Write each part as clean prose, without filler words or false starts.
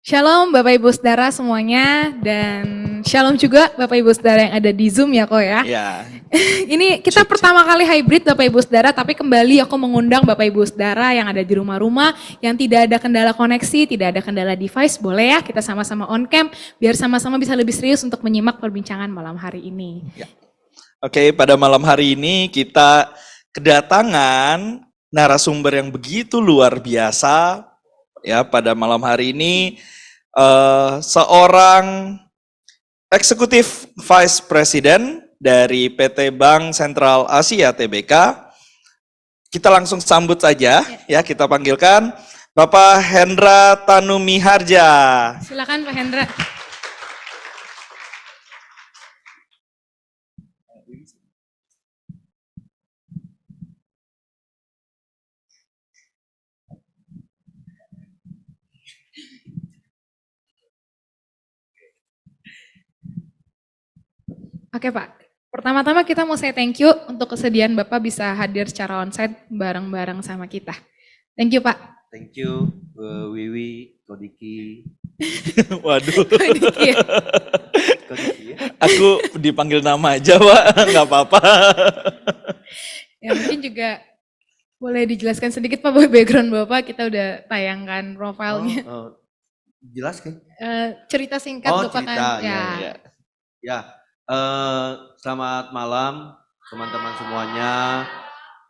Shalom Bapak Ibu Saudara semuanya dan shalom juga Bapak Ibu Saudara yang ada di Zoom ya kok ya. Ya. Ini kita pertama kali hybrid Bapak Ibu Saudara, tapi kembali aku mengundang Bapak Ibu Saudara yang ada di rumah-rumah yang tidak ada kendala koneksi, tidak ada kendala device, boleh ya kita sama-sama on cam biar sama-sama bisa lebih serius untuk menyimak perbincangan malam hari ini. Ya. Oke, pada malam hari ini kita kedatangan narasumber yang begitu luar biasa. Ya, pada malam hari ini seorang eksekutif vice president dari PT Bank Sentral Asia Tbk. Kita langsung sambut saja, ya kita panggilkan Bapak Hendra Tanumiharja. Silakan Pak Hendra. Oke Pak, pertama-tama kita mau say thank you untuk kesediaan Bapak bisa hadir secara onsite bareng-bareng sama kita. Thank you Pak. Thank you, Wiwi, Kodiki. Waduh. Kodiki ya? Kodiki ya? Aku dipanggil nama aja Pak, nggak apa-apa. Ya mungkin juga boleh dijelaskan sedikit Pak background Bapak, kita udah tayangkan profilnya. Jelas kan? Cerita singkat Bapak cerita, kan? Ya. Ya. Selamat malam teman-teman semuanya.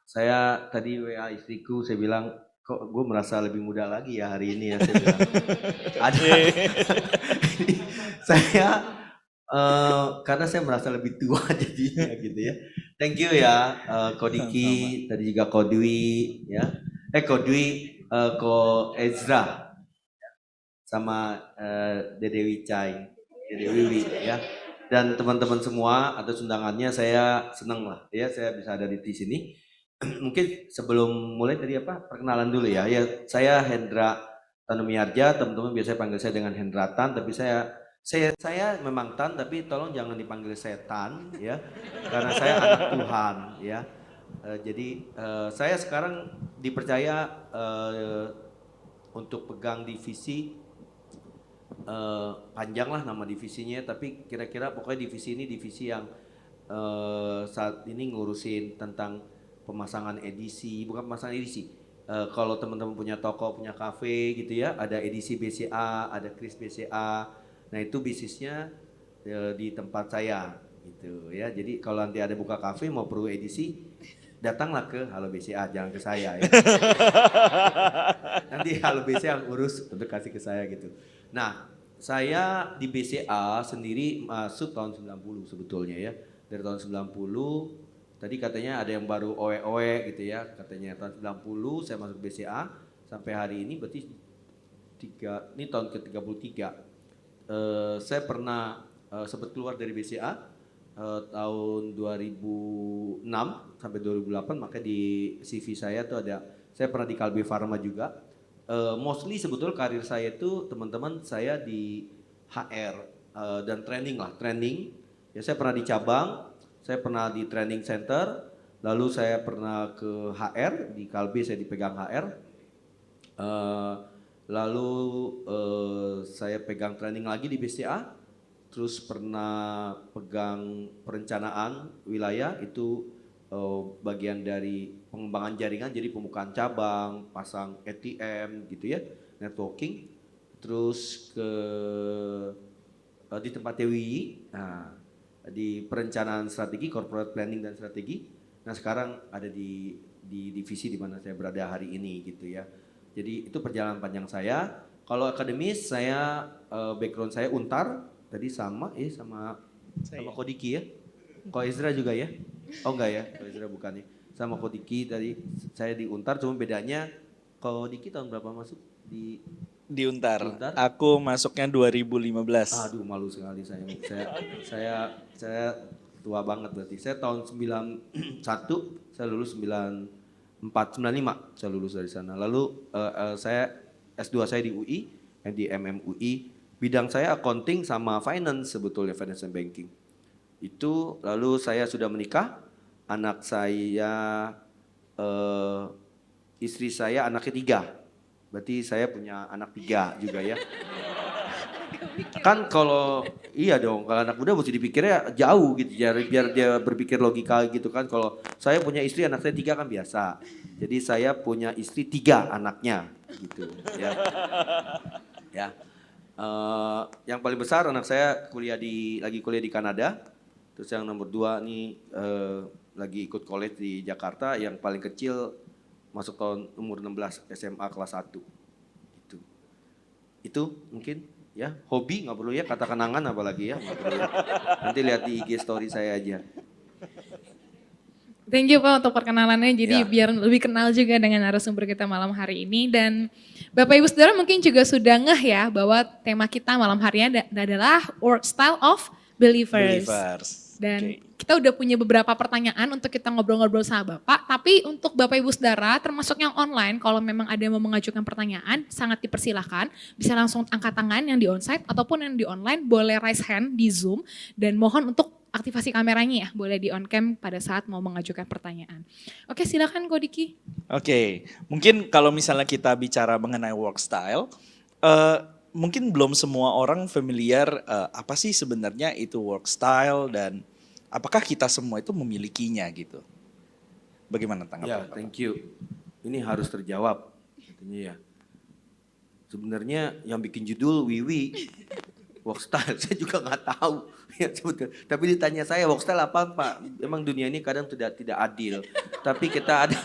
Saya tadi WA istriku, saya bilang kok gue merasa lebih muda lagi ya hari ini ya. Saya bilang. Saya karena saya merasa lebih tua jadinya gitu ya. Thank you ya Kodiki, tadi juga Kodwi ya. Ko Ezra sama Dede Wicai, Dede Wiwi ya. Dan teman-teman semua atas undangannya saya senang lah ya saya bisa ada di sini. Mungkin sebelum mulai tadi perkenalan dulu ya. Ya saya Hendra Tanumiharja, teman-teman biasanya panggil saya dengan Hendratan, tapi saya memang Tan, tapi tolong jangan dipanggil setan ya, karena saya anak Tuhan ya. Jadi saya sekarang dipercaya untuk pegang divisi. Panjang lah nama divisinya, tapi kira-kira pokoknya divisi ini divisi yang saat ini ngurusin tentang pemasangan edisi, bukan pemasangan edisi. Kalau teman-teman punya toko, punya kafe gitu ya, ada edisi BCA, ada Kris BCA. Nah itu bisnisnya di tempat saya gitu ya. Jadi kalau nanti ada buka kafe mau perlu edisi, datanglah ke Halo BCA, jangan ke saya ya. Nanti Halo BCA urus untuk kasih ke saya gitu. Nah, saya di BCA sendiri masuk tahun 90 sebetulnya ya. Dari tahun 90, tadi katanya ada yang baru owe-owe gitu ya. Katanya tahun 90 saya masuk BCA sampai hari ini berarti ini tahun ke-33. Saya pernah sempat keluar dari BCA tahun 2006 sampai 2008, maka di CV saya tuh ada, saya pernah di Kalbe Pharma juga. Mostly sebetulnya karir saya itu teman-teman saya di HR dan training. Ya saya pernah di cabang, saya pernah di training center, lalu saya pernah ke HR di Kalbe, saya dipegang HR. Lalu saya pegang training lagi di BCA, terus pernah pegang perencanaan wilayah itu. Bagian dari pengembangan jaringan, jadi pembukaan cabang, pasang ATM gitu ya, networking, terus di tempat TWI, di perencanaan strategi, corporate planning dan strategi. Nah sekarang ada di divisi di mana saya berada hari ini gitu ya. Jadi itu perjalanan panjang saya. Kalau akademis saya background saya Untar, tadi sama Kodiki ya, Ko Ezra juga ya. Oh enggak ya, Ko Ezra bukan ya. Sama Kodiki tadi saya di Untar, cuma bedanya Kodiki tahun berapa masuk di Untar? Aku masuknya 2015. Aduh malu sekali saya tua banget berarti. Saya tahun 91, saya lulus 94, 95 saya lulus dari sana. Lalu saya S2 saya di UI, di MMUI. Bidang saya accounting sama finance sebetulnya, finance and banking. Itu lalu saya sudah menikah, anak saya, istri saya anak ketiga, berarti saya punya anak 3 juga ya. Kan kalau iya dong, kalau anak muda mesti dipikirnya jauh gitu, biar dia berpikir logika gitu kan. Kalau saya punya istri, anak saya 3 kan biasa. Jadi saya punya istri 3 anaknya gitu ya. Ya. Yang paling besar anak saya lagi kuliah di Kanada. Terus yang nomor 2 nih lagi ikut college di Jakarta. Yang paling kecil masuk tahun umur 16 SMA kelas 1. Itu mungkin ya, hobi nggak perlu ya, kata kenangan apalagi ya, nggak perlu ya. Nanti lihat di IG story saya aja. Thank you Pak untuk perkenalannya, jadi Ya. biar lebih kenal juga dengan narasumber kita malam hari ini. Dan Bapak Ibu Saudara mungkin juga sudah ngeh ya bahwa tema kita malam hari ini adalah Work Style of Believers. Dan kita udah punya beberapa pertanyaan untuk kita ngobrol-ngobrol sama Bapak, tapi untuk Bapak Ibu Saudara termasuk yang online, kalau memang ada yang mau mengajukan pertanyaan sangat dipersilahkan, bisa langsung angkat tangan yang di onsite ataupun yang di online boleh raise hand di Zoom dan mohon untuk aktivasi kameranya ya, boleh di on cam pada saat mau mengajukan pertanyaan. Oke silakan Ko Diki. Oke, mungkin kalau misalnya kita bicara mengenai work style, mungkin belum semua orang familiar apa sih sebenarnya itu work style dan apakah kita semua itu memilikinya gitu. Bagaimana Ya, tanggapan? thank you. Ini harus terjawab katanya ya. Sebenarnya yang bikin judul Wiwi work style saya juga nggak tahu ya sebetulnya. Tapi ditanya saya work style apa Pak? Emang dunia ini kadang tidak adil. Tapi kita ada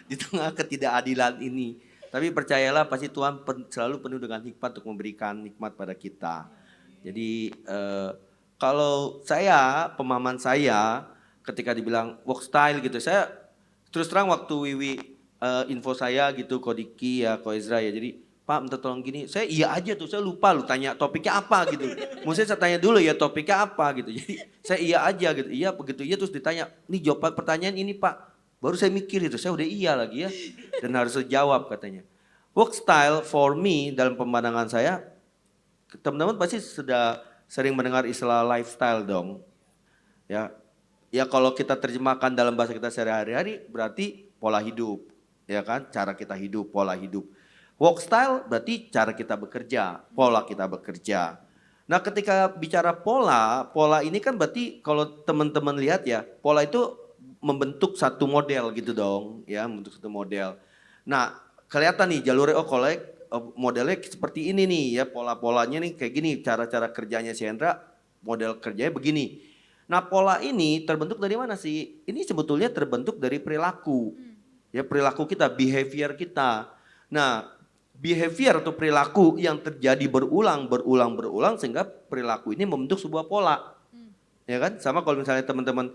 di tengah ketidakadilan ini. Tapi percayalah pasti Tuhan selalu penuh dengan hikmat untuk memberikan nikmat pada kita. Jadi kalau saya, pemahaman saya ketika dibilang work style gitu, saya terus terang waktu Wiwi info saya gitu, Ko Diki ya, Ko Ezra ya, jadi Pak minta tolong gini, saya iya aja tuh, saya lupa lu tanya topiknya apa gitu. Mesti saya tanya dulu ya topiknya apa gitu, jadi saya iya aja gitu, iya begitu iya terus ditanya, nih jawab pertanyaan ini Pak. Baru saya mikir itu, saya udah iya lagi ya. Dan harus jawab katanya. Work style for me dalam pemandangan saya, teman-teman pasti sudah sering mendengar istilah lifestyle dong. Ya kalau kita terjemahkan dalam bahasa kita sehari-hari berarti pola hidup. Ya kan, cara kita hidup, pola hidup. Work style berarti cara kita bekerja, pola kita bekerja. Nah ketika bicara pola ini kan berarti kalau teman-teman lihat ya, pola itu membentuk satu model gitu dong, ya membentuk satu model. Nah kelihatan nih jalurnya, modelnya seperti ini nih ya, pola-polanya nih kayak gini, cara-cara kerjanya si Hendra, model kerjanya begini. Nah pola ini terbentuk dari mana sih? Ini sebetulnya terbentuk dari perilaku, ya perilaku kita, behavior kita. Nah behavior atau perilaku yang terjadi berulang sehingga perilaku ini membentuk sebuah pola. Ya kan, sama kalau misalnya teman-teman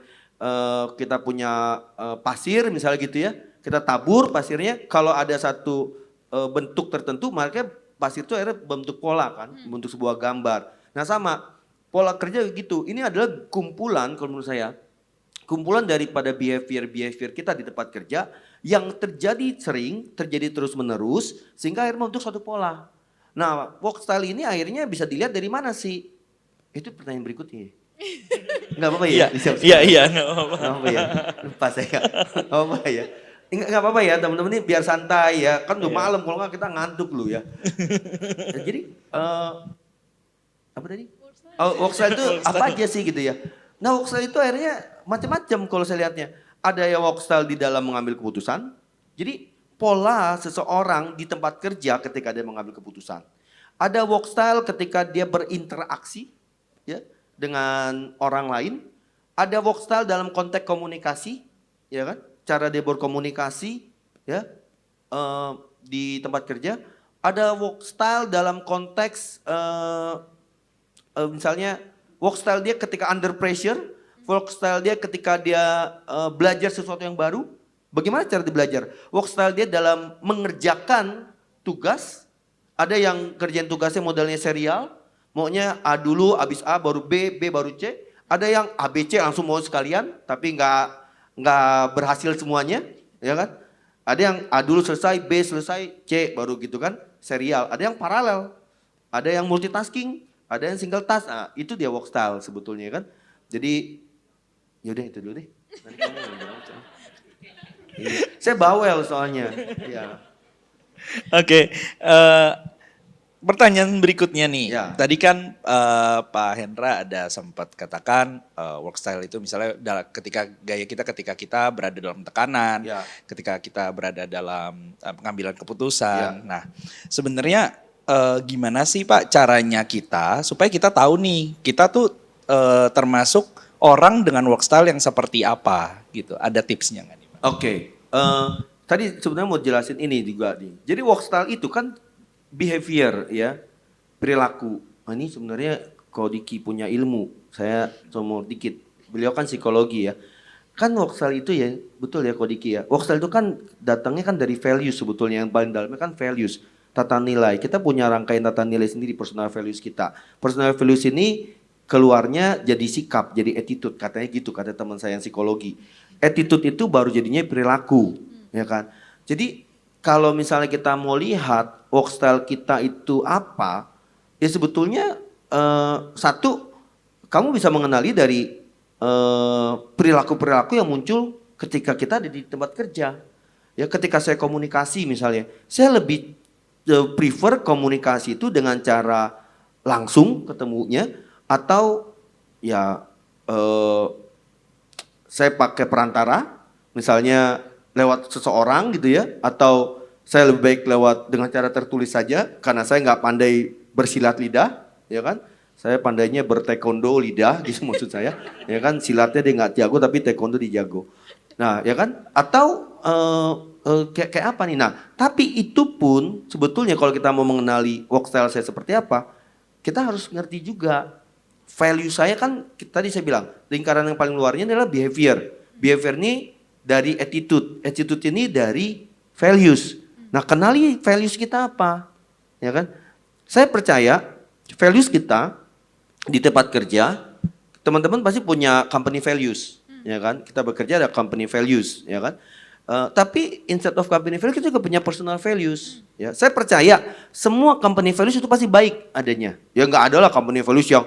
kita punya pasir misalnya gitu ya, kita tabur pasirnya, kalau ada satu bentuk tertentu maka pasir itu akhirnya bentuk pola kan, bentuk sebuah gambar. Nah sama pola kerja gitu, ini adalah kumpulan kalau menurut saya, kumpulan daripada behavior kita di tempat kerja yang terjadi sering, terjadi terus menerus sehingga akhirnya membentuk suatu pola. Nah work style ini akhirnya bisa dilihat dari mana sih? Itu pertanyaan berikutnya. Enggak apa-apa ya? Iya, enggak apa-apa. Enggak apa-apa ya? Lupa saya. Enggak apa-apa ya? Enggak apa-apa ya teman-teman, ini biar santai ya. Kan udah malam, kalau enggak kita ngantuk lu ya. Jadi apa tadi? Work style itu apa aja sih gitu ya? Nah work style itu akhirnya macam-macam kalau saya lihatnya. Ada yang work style di dalam mengambil keputusan. Jadi pola seseorang di tempat kerja ketika dia mengambil keputusan. Ada work style ketika dia berinteraksi ya dengan orang lain. Ada work style dalam konteks komunikasi, ya kan? Cara dia berkomunikasi, ya di tempat kerja. Ada work style dalam konteks misalnya work style dia ketika under pressure, work style dia ketika dia belajar sesuatu yang baru. Bagaimana cara dia belajar? Work style dia dalam mengerjakan tugas. Ada yang kerjaan tugasnya modelnya serial. Maunya A dulu, habis A baru B, B baru C. Ada yang A, B, C langsung mau sekalian, tapi nggak berhasil semuanya, ya kan? Ada yang A dulu selesai, B selesai, C baru gitu kan, serial. Ada yang paralel, ada yang multitasking, ada yang single task. Nah, itu dia work style sebetulnya kan. Jadi, yaudah itu dulu deh. Nanti kamu yang saya bawel soalnya. Ya. Oke, pertanyaan berikutnya nih. Ya. Tadi kan Pak Hendra ada sempat katakan work style itu misalnya ketika gaya kita ketika kita berada dalam tekanan, Ya. ketika kita berada dalam pengambilan keputusan. Ya. Nah, sebenarnya gimana sih Pak caranya kita supaya kita tahu nih kita tuh termasuk orang dengan work style yang seperti apa gitu. Ada tipsnya nggak nih Pak? Oke, tadi sebenarnya mau jelasin ini juga nih. Jadi work style itu kan behavior ya, perilaku. Nah, ini sebenarnya kalau Diki punya ilmu, saya cuma dikit. Beliau kan psikologi ya. Kan work style itu ya, betul ya Kodiki ya. Work style itu kan datangnya kan dari values sebetulnya, yang paling dalamnya kan values, tata nilai. Kita punya rangkaian tata nilai sendiri, personal values kita. Personal values ini keluarnya jadi sikap, jadi attitude, katanya gitu kata teman saya yang psikologi. Attitude itu baru jadinya perilaku, ya kan. Jadi kalau misalnya kita mau lihat work style kita itu apa, ya sebetulnya satu, kamu bisa mengenali dari perilaku-perilaku yang muncul ketika kita ada di tempat kerja. Ya, ketika saya komunikasi misalnya, saya lebih prefer komunikasi itu dengan cara langsung ketemunya atau ya saya pakai perantara, misalnya lewat seseorang gitu ya, atau saya lebih baik lewat dengan cara tertulis saja karena saya nggak pandai bersilat lidah, ya kan? Saya pandainya bertaekwondo lidah, gitu maksud saya. Ya kan, silatnya dia nggak jago tapi taekwondo dia jago. Nah, ya kan? Atau kayak apa nih? Nah, tapi itu pun sebetulnya kalau kita mau mengenali work style saya seperti apa, kita harus ngerti juga value saya kan tadi saya bilang lingkaran yang paling luarnya adalah behavior. Behavior ini dari attitude, attitude ini dari values. Nah, kenali values kita apa, ya kan? Saya percaya values kita di tempat kerja, teman-teman pasti punya company values, ya kan? Kita bekerja ada company values, ya kan? Tapi instead of company values kita juga punya personal values. Ya, saya percaya semua company values itu pasti baik adanya. Ya nggak ada lah company values yang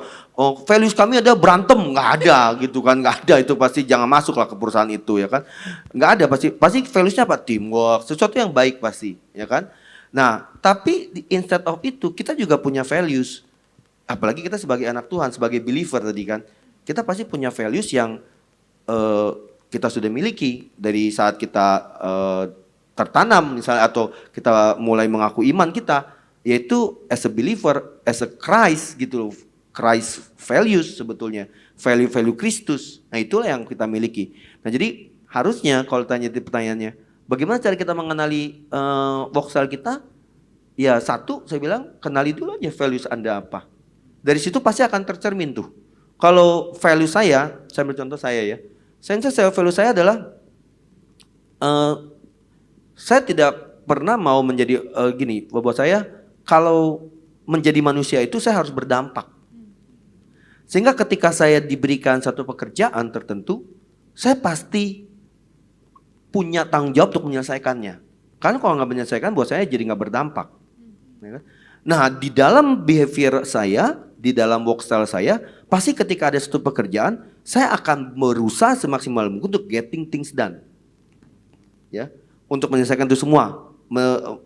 values kami ada berantem, nggak ada gitu kan, nggak ada, itu pasti jangan masuk lah ke perusahaan itu, ya kan? Nggak ada, pasti valuesnya apa, teamwork, sesuatu yang baik pasti, ya kan? Nah, tapi instead of itu kita juga punya values. Apalagi kita sebagai anak Tuhan, sebagai believer tadi kan, kita pasti punya values yang kita sudah miliki dari saat kita tertanam misalnya, atau kita mulai mengaku iman kita, yaitu as a believer, as a Christ gitu loh, Christ values sebetulnya, value Kristus. Nah, itulah yang kita miliki. Nah, jadi harusnya kalau tanya di pertanyaannya, bagaimana cara kita mengenali work style kita? Ya satu, saya bilang kenali dulu aja values Anda apa. Dari situ pasti akan tercermin tuh. Kalau value saya ambil contoh saya ya. Value saya adalah saya tidak pernah mau menjadi gini, buat saya kalau menjadi manusia itu saya harus berdampak. Sehingga ketika saya diberikan satu pekerjaan tertentu, saya pasti punya tanggung jawab untuk menyelesaikannya. Karena kalau nggak menyelesaikan buat saya jadi nggak berdampak. Nah, di dalam behavior saya, di dalam work style saya, pasti ketika ada satu pekerjaan, saya akan berusaha semaksimal mungkin untuk getting things done. Ya, untuk menyelesaikan itu semua,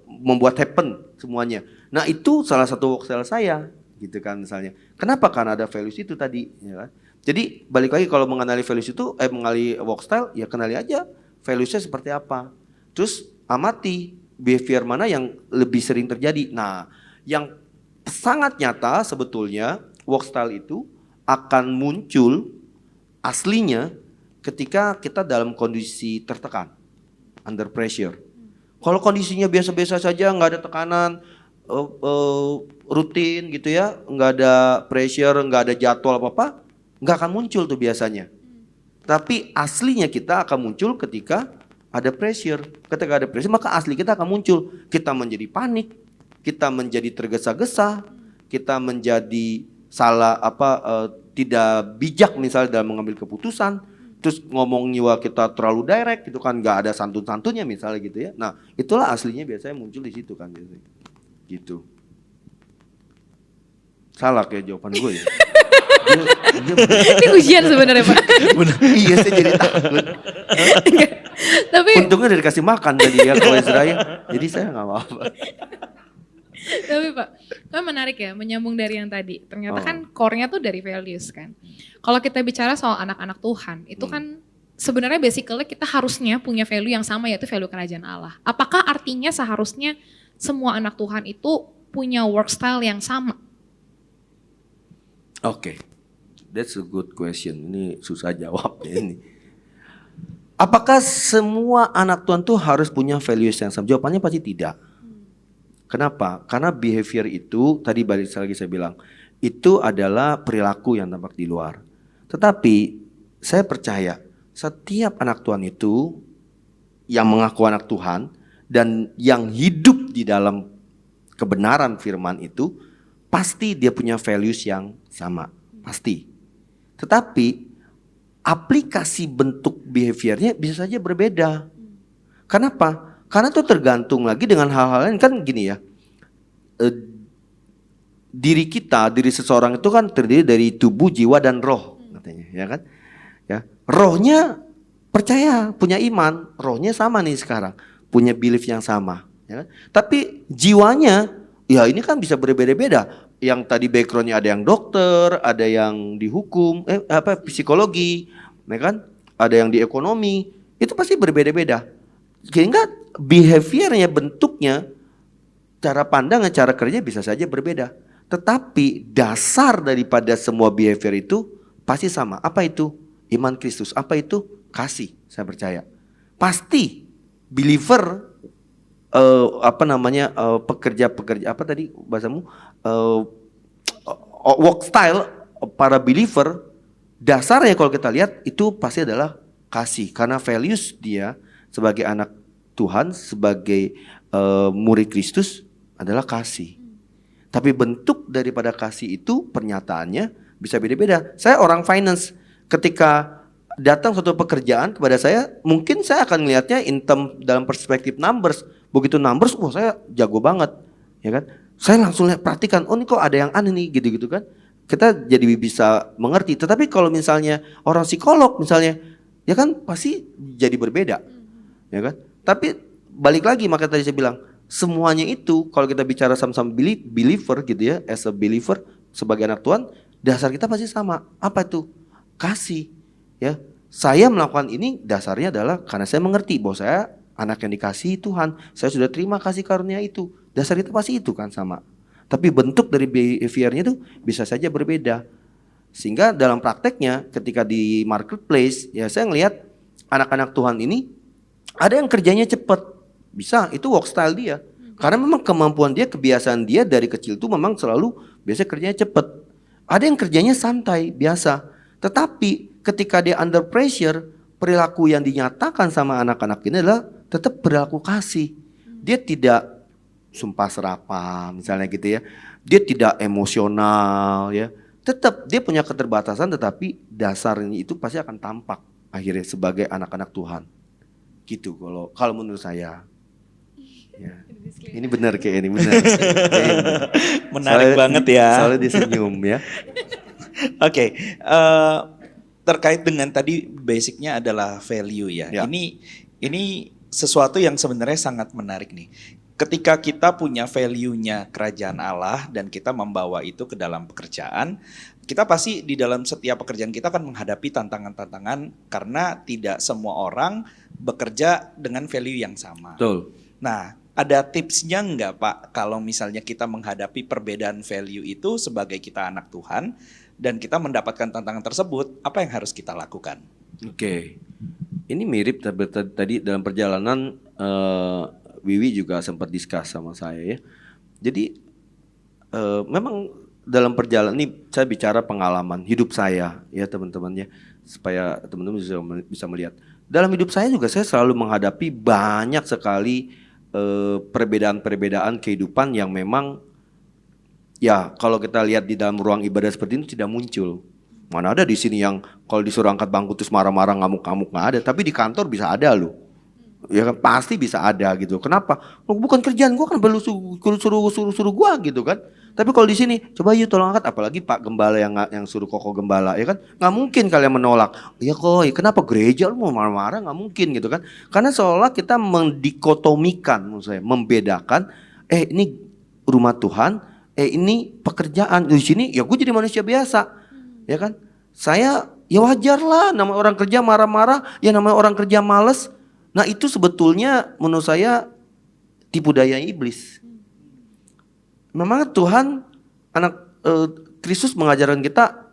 membuat happen semuanya. Nah, itu salah satu work style saya, gitu kan misalnya. Kenapa? Karena ada values itu tadi, ya kan? Jadi balik lagi kalau mengenali values itu, mengenali work style, ya kenali aja valuesnya seperti apa. Terus amati behavior mana yang lebih sering terjadi. Nah, yang sangat nyata sebetulnya work style itu akan muncul aslinya ketika kita dalam kondisi tertekan, under pressure. Kalau kondisinya biasa-biasa saja, nggak ada tekanan, rutin gitu ya, nggak ada pressure, nggak ada jadwal apa-apa, nggak akan muncul tuh biasanya. Tapi aslinya kita akan muncul ketika ada pressure. Ketika ada pressure maka asli kita akan muncul. Kita menjadi panik, kita menjadi tergesa-gesa, kita menjadi tidak bijak misalnya dalam mengambil keputusan, terus ngomongnya kita terlalu direct gitu kan, nggak ada santun-santunnya misalnya gitu ya. Nah, itulah aslinya biasanya muncul di situ kan biasanya. Gitu. Salah kayak jawaban gue ya. Ini ujian sebenarnya Pak. Iya, saya jadi takut. Tapi untungnya udah dikasih makan tadi ya kalau Israel, jadi saya nggak apa-apa. Tapi Pak, kan menarik ya, menyambung dari yang tadi. Ternyata kan core-nya tuh dari values kan. Kalau kita bicara soal anak-anak Tuhan, itu kan sebenarnya basically kita harusnya punya value yang sama, yaitu value kerajaan Allah. Apakah artinya seharusnya semua anak Tuhan itu punya work style yang sama? Oke, that's a good question. Ini susah jawabnya ini. Apakah semua anak Tuhan tuh harus punya values yang sama? Jawabannya pasti tidak. Kenapa? Karena behavior itu, tadi balik lagi saya bilang, itu adalah perilaku yang tampak di luar. Tetapi saya percaya setiap anak Tuhan itu yang mengaku anak Tuhan dan yang hidup di dalam kebenaran firman itu, pasti dia punya values yang sama, pasti. Tetapi aplikasi bentuk behaviornya bisa saja berbeda. Kenapa? Karena itu tergantung lagi dengan hal-hal lain, kan gini ya. Diri kita, diri seseorang itu kan terdiri dari tubuh, jiwa dan roh, katanya, ya kan? Ya, rohnya percaya, punya iman, rohnya sama nih sekarang, punya belief yang sama, ya kan? Tapi jiwanya, ya ini kan bisa berbeda-beda. Yang tadi backgroundnya ada yang dokter, ada yang di hukum, psikologi, ya kan? Ada yang di ekonomi, itu pasti berbeda-beda. Sehingga behaviornya, bentuknya, cara pandangnya, cara kerja bisa saja berbeda. Tetapi dasar daripada semua behavior itu pasti sama. Apa itu? Iman Kristus. Apa itu? Kasih, saya percaya. Pasti believer, pekerja-pekerja, apa tadi bahasamu? Work style para believer, dasarnya kalau kita lihat itu pasti adalah kasih. Karena values dia sebagai anak Tuhan, sebagai murid Kristus adalah kasih. Tapi bentuk daripada kasih itu pernyataannya bisa beda-beda. Saya orang finance, ketika datang suatu pekerjaan kepada saya, mungkin saya akan melihatnya dalam perspektif numbers. Begitu numbers, wah saya jago banget, ya kan? Saya langsung perhatikan, oh ini kok ada yang aneh nih, gitu-gitu kan? Kita jadi bisa mengerti. Tetapi kalau misalnya orang psikolog misalnya, ya kan pasti jadi berbeda, ya kan? Tapi balik lagi, maka tadi saya bilang, semuanya itu kalau kita bicara sama-sama believer gitu ya, as a believer sebagai anak Tuhan, dasar kita pasti sama. Apa itu? Kasih, ya. Saya melakukan ini dasarnya adalah karena saya mengerti bahwa saya anak yang dikasihi Tuhan. Saya sudah terima kasih karunia itu. Dasar kita pasti itu kan sama. Tapi bentuk dari behaviornya itu bisa saja berbeda. Sehingga dalam prakteknya ketika di marketplace, ya saya ngelihat anak-anak Tuhan ini ada yang kerjanya cepat. Bisa, itu work style dia. Karena memang kemampuan dia, kebiasaan dia dari kecil itu memang selalu biasa kerjanya cepat. Ada yang kerjanya santai, biasa. Tetapi ketika dia under pressure, perilaku yang dinyatakan sama anak-anak ini adalah tetap perilaku kasih. Dia tidak sumpah serapah misalnya gitu ya. Dia tidak emosional ya. Tetap dia punya keterbatasan, tetapi dasarnya itu pasti akan tampak akhirnya sebagai anak-anak Tuhan. Gitu kalau menurut saya. Ya. Ini benar kayak ini benar. Menarik banget ya. Soalnya dia senyum ya. Oke, terkait dengan tadi basicnya adalah value ya. Ya. Ini sesuatu yang sebenarnya sangat menarik nih. Ketika kita punya value-nya kerajaan Allah dan kita membawa itu ke dalam pekerjaan, kita pasti di dalam setiap pekerjaan kita akan menghadapi tantangan-tantangan karena tidak semua orang bekerja dengan value yang sama. Betul. Nah, ada tipsnya enggak Pak kalau misalnya kita menghadapi perbedaan value itu sebagai kita anak Tuhan dan kita mendapatkan tantangan tersebut, apa yang harus kita lakukan? Oke. Ini mirip tadi dalam perjalanan Wiwi juga sempat discuss sama saya ya. Jadi memang dalam perjalanan ini saya bicara pengalaman hidup saya ya teman-teman ya, supaya teman-teman bisa melihat. Dalam hidup saya juga saya selalu menghadapi banyak sekali perbedaan-perbedaan kehidupan yang memang ya kalau kita lihat di dalam ruang ibadah seperti itu tidak muncul. Mana ada di sini yang kalau disuruh angkat bangku terus marah-marah ngamuk-ngamuk nggak ada, tapi di kantor bisa ada loh. Ya kan pasti bisa ada gitu. Kenapa? Bukan kerjaan gua, kan perlu suruh gua gitu kan. Tapi kalau di sini coba yuk tolong angkat, apalagi Pak Gembala yang suruh Koko Gembala ya kan, nggak mungkin kalian menolak. Iya kok, kenapa gereja lu mau marah-marah, nggak mungkin gitu kan. Karena seolah kita mendikotomikan, maksud saya membedakan. Ini rumah Tuhan, ini pekerjaan di sini ya gue jadi manusia biasa, ya kan? Saya ya wajar lah, namanya orang kerja marah-marah, ya namanya orang kerja males. Nah itu sebetulnya menurut saya tipu daya iblis. Memang Tuhan Kristus mengajarkan kita.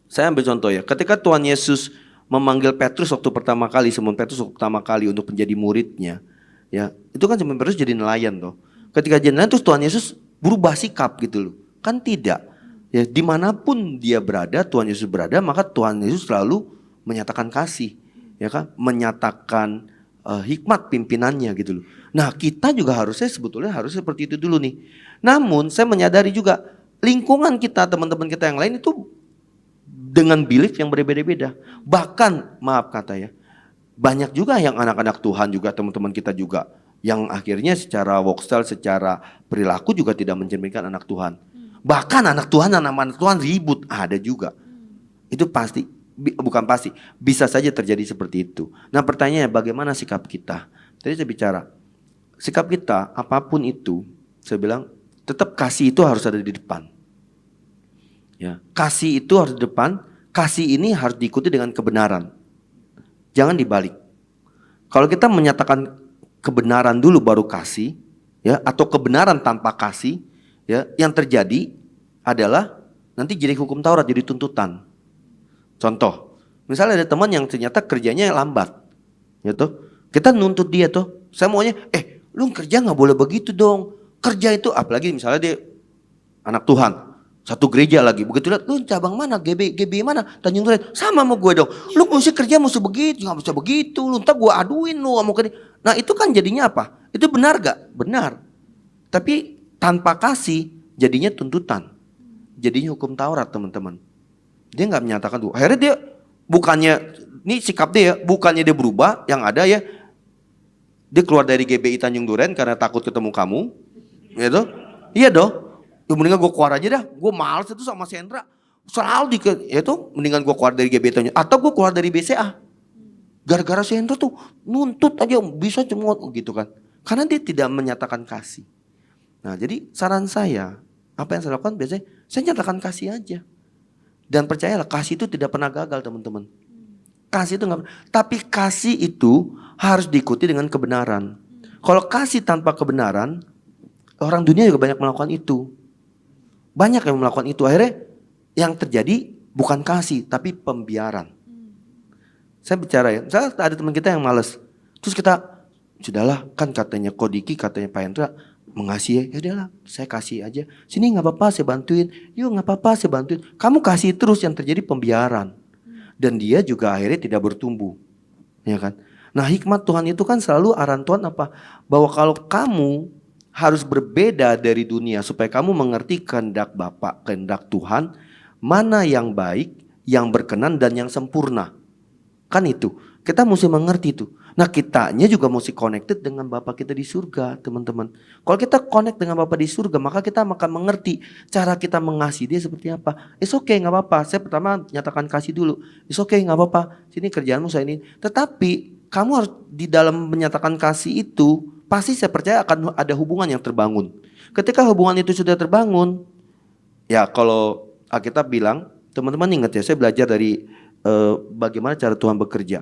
Saya ambil contoh ya, ketika Tuhan Yesus memanggil Petrus waktu pertama kali, Simon Petrus waktu pertama kali untuk menjadi muridnya, ya itu kan Simon Petrus jadi nelayan toh. Ketika jadi nelayan terus Tuhan Yesus berubah sikap gitu loh, kan tidak. Ya dimanapun dia berada, Tuhan Yesus berada, maka Tuhan Yesus selalu menyatakan kasih, ya kan, menyatakan hikmat pimpinannya gitu loh. Nah kita juga sebetulnya harus seperti itu dulu nih. Namun saya menyadari juga lingkungan kita, teman-teman kita yang lain itu dengan belief yang berbeda-beda. Bahkan maaf kata ya, banyak juga yang anak-anak Tuhan juga, teman-teman kita juga, yang akhirnya secara walk style, secara perilaku juga tidak mencerminkan anak Tuhan. Bahkan anak Tuhan ribut, ada juga. Itu pasti, bukan pasti, bisa saja terjadi seperti itu. Nah pertanyaannya bagaimana sikap kita? Tadi saya bicara, sikap kita apapun itu, saya bilang tetap kasih itu harus ada di depan. Ya, kasih itu harus di depan, kasih ini harus diikuti dengan kebenaran. Jangan dibalik. Kalau kita menyatakan kebenaran dulu baru kasih, ya, atau kebenaran tanpa kasih, ya, yang terjadi adalah nanti jadi hukum Taurat, jadi tuntutan. Contoh, misalnya ada teman yang ternyata kerjanya lambat, ya tuh, kita nuntut dia tuh, saya maunya, lu kerja nggak boleh begitu dong. Kerja itu, apalagi misalnya dia anak Tuhan. Satu gereja lagi, begitu lihat, lu cabang mana, GB mana, Tanjung Duren, sama sama gue dong. Lu mesti kerja mesti begitu, gak bisa begitu, lu ntar gue aduin lu sama kerja. Nah itu kan jadinya apa? Itu benar gak? Benar. Tapi tanpa kasih, jadinya tuntutan. Jadinya hukum Taurat teman-teman. Dia gak menyatakan tuh. Akhirnya dia, bukannya, ini sikap dia ya, bukannya dia berubah, yang ada ya, dia keluar dari GBI Tanjung Duren karena takut ketemu kamu, gitu. Iya dong. Ya mendingan gue keluar aja dah, gue males itu sama Sandra. Selalu mendingan gue keluar dari GBT atau gue keluar dari BCA. Gara-gara Sandra tuh nuntut aja bisa cemot gitu kan. Karena dia tidak menyatakan kasih. Nah jadi saran saya, apa yang saya lakukan biasanya, saya nyatakan kasih aja. Dan percayalah kasih itu tidak pernah gagal teman-teman. Kasih itu gak, tapi kasih itu harus diikuti dengan kebenaran. Kalau kasih tanpa kebenaran, orang dunia juga banyak melakukan itu. Banyak yang melakukan itu, akhirnya yang terjadi bukan kasih tapi pembiaran. Saya bicara ya, misalnya ada teman kita yang malas, terus kita sudahlah kan katanya Kodiki, katanya Pak Hendra mengasihi, ya udahlah saya kasih aja, sini nggak apa-apa saya bantuin, yuk nggak apa-apa saya bantuin. Kamu kasih terus, yang terjadi pembiaran dan dia juga akhirnya tidak bertumbuh, ya kan? Nah hikmat Tuhan itu kan selalu arahan Tuhan apa? Bahwa kalau kamu harus berbeda dari dunia supaya kamu mengerti kehendak Bapa, kehendak Tuhan, mana yang baik, yang berkenan dan yang sempurna. Kan itu, kita mesti mengerti itu. Nah kitanya juga mesti connected dengan Bapa kita di surga teman-teman. Kalau kita connect dengan Bapa di surga, maka kita akan mengerti cara kita mengasihi dia seperti apa. It's okay, gak apa-apa, saya pertama nyatakan kasih dulu. It's okay, gak apa-apa, sini kerjaanmu saya ini. Tetapi kamu harus di dalam menyatakan kasih itu, pasti saya percaya akan ada hubungan yang terbangun. Ketika hubungan itu sudah terbangun, ya kalau Alkitab bilang, teman-teman ingat ya, saya belajar dari bagaimana cara Tuhan bekerja.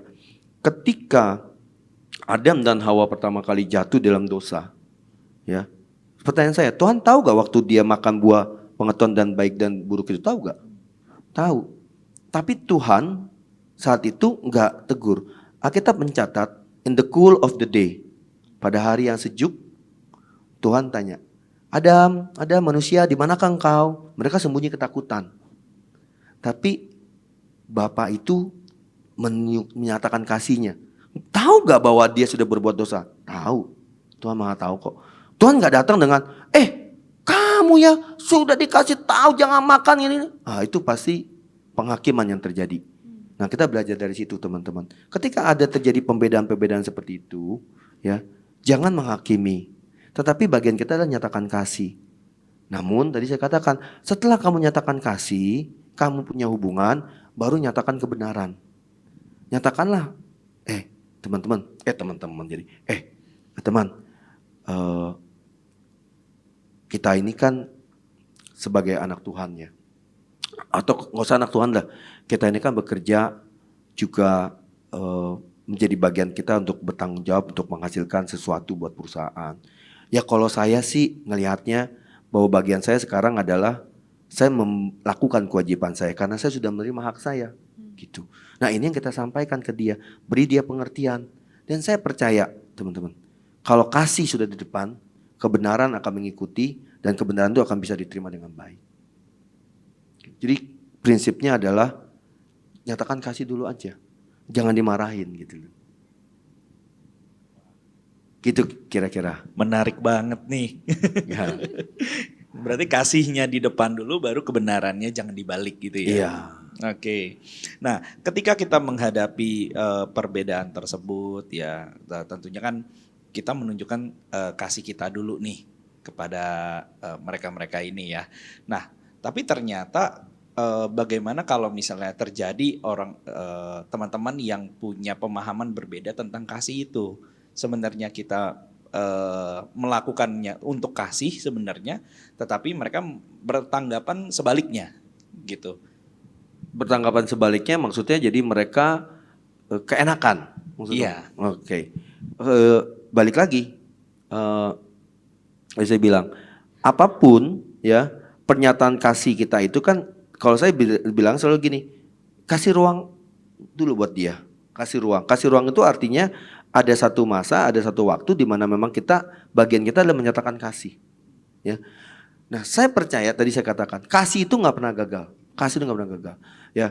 Ketika Adam dan Hawa pertama kali jatuh dalam dosa, ya, pertanyaan saya, Tuhan tahu gak waktu dia makan buah pengetahuan dan baik dan buruk itu, tahu gak? Tahu. Tapi Tuhan saat itu gak tegur. Alkitab mencatat, in the cool of the day, pada hari yang sejuk, Tuhan tanya, Adam, ada manusia, di manakah engkau? Mereka sembunyi ketakutan. Tapi Bapa itu menyatakan kasihnya. Tahu gak bahwa dia sudah berbuat dosa? Tahu. Tuhan Maha tahu kok. Tuhan gak datang dengan, kamu ya sudah dikasih tahu jangan makan ini. Itu pasti penghakiman yang terjadi. Nah kita belajar dari situ teman-teman. Ketika ada terjadi pembedaan-pembedaan seperti itu, ya, jangan menghakimi, tetapi bagian kita adalah nyatakan kasih. Namun tadi saya katakan, setelah kamu nyatakan kasih, kamu punya hubungan, baru nyatakan kebenaran. Nyatakanlah, teman-teman jadi, teman, kita ini kan sebagai anak Tuhan ya. Atau nggak usah anak Tuhan lah, kita ini kan bekerja juga menjadi bagian kita untuk bertanggung jawab untuk menghasilkan sesuatu buat perusahaan. Ya kalau saya sih ngelihatnya bahwa bagian saya sekarang adalah saya melakukan kewajiban saya karena saya sudah menerima hak saya gitu. Nah ini yang kita sampaikan ke dia, beri dia pengertian. Dan saya percaya teman-teman, kalau kasih sudah di depan, kebenaran akan mengikuti dan kebenaran itu akan bisa diterima dengan baik. Jadi prinsipnya adalah nyatakan kasih dulu aja. Jangan dimarahin gitu. Gitu kira-kira. Menarik banget nih. Ya. Berarti kasihnya di depan dulu baru kebenarannya jangan dibalik gitu ya. Iya. Oke. Nah, ketika kita menghadapi perbedaan tersebut ya tentunya kan kita menunjukkan kasih kita dulu nih kepada mereka-mereka ini ya. Nah, tapi ternyata bagaimana kalau misalnya terjadi orang teman-teman yang punya pemahaman berbeda tentang kasih itu. Sebenarnya kita melakukannya untuk kasih sebenarnya, tetapi mereka bertanggapan sebaliknya gitu. Bertanggapan sebaliknya maksudnya jadi mereka keenakan maksudnya. Iya. Oke. Balik lagi. Saya bilang apapun ya pernyataan kasih kita itu kan kalau saya bilang selalu gini, kasih ruang dulu buat dia. Kasih ruang. Kasih ruang itu artinya ada satu masa, ada satu waktu di mana memang bagian kita adalah menyatakan kasih. Ya. Nah, saya percaya tadi saya katakan kasih itu nggak pernah gagal. Kasih itu nggak pernah gagal. Ya.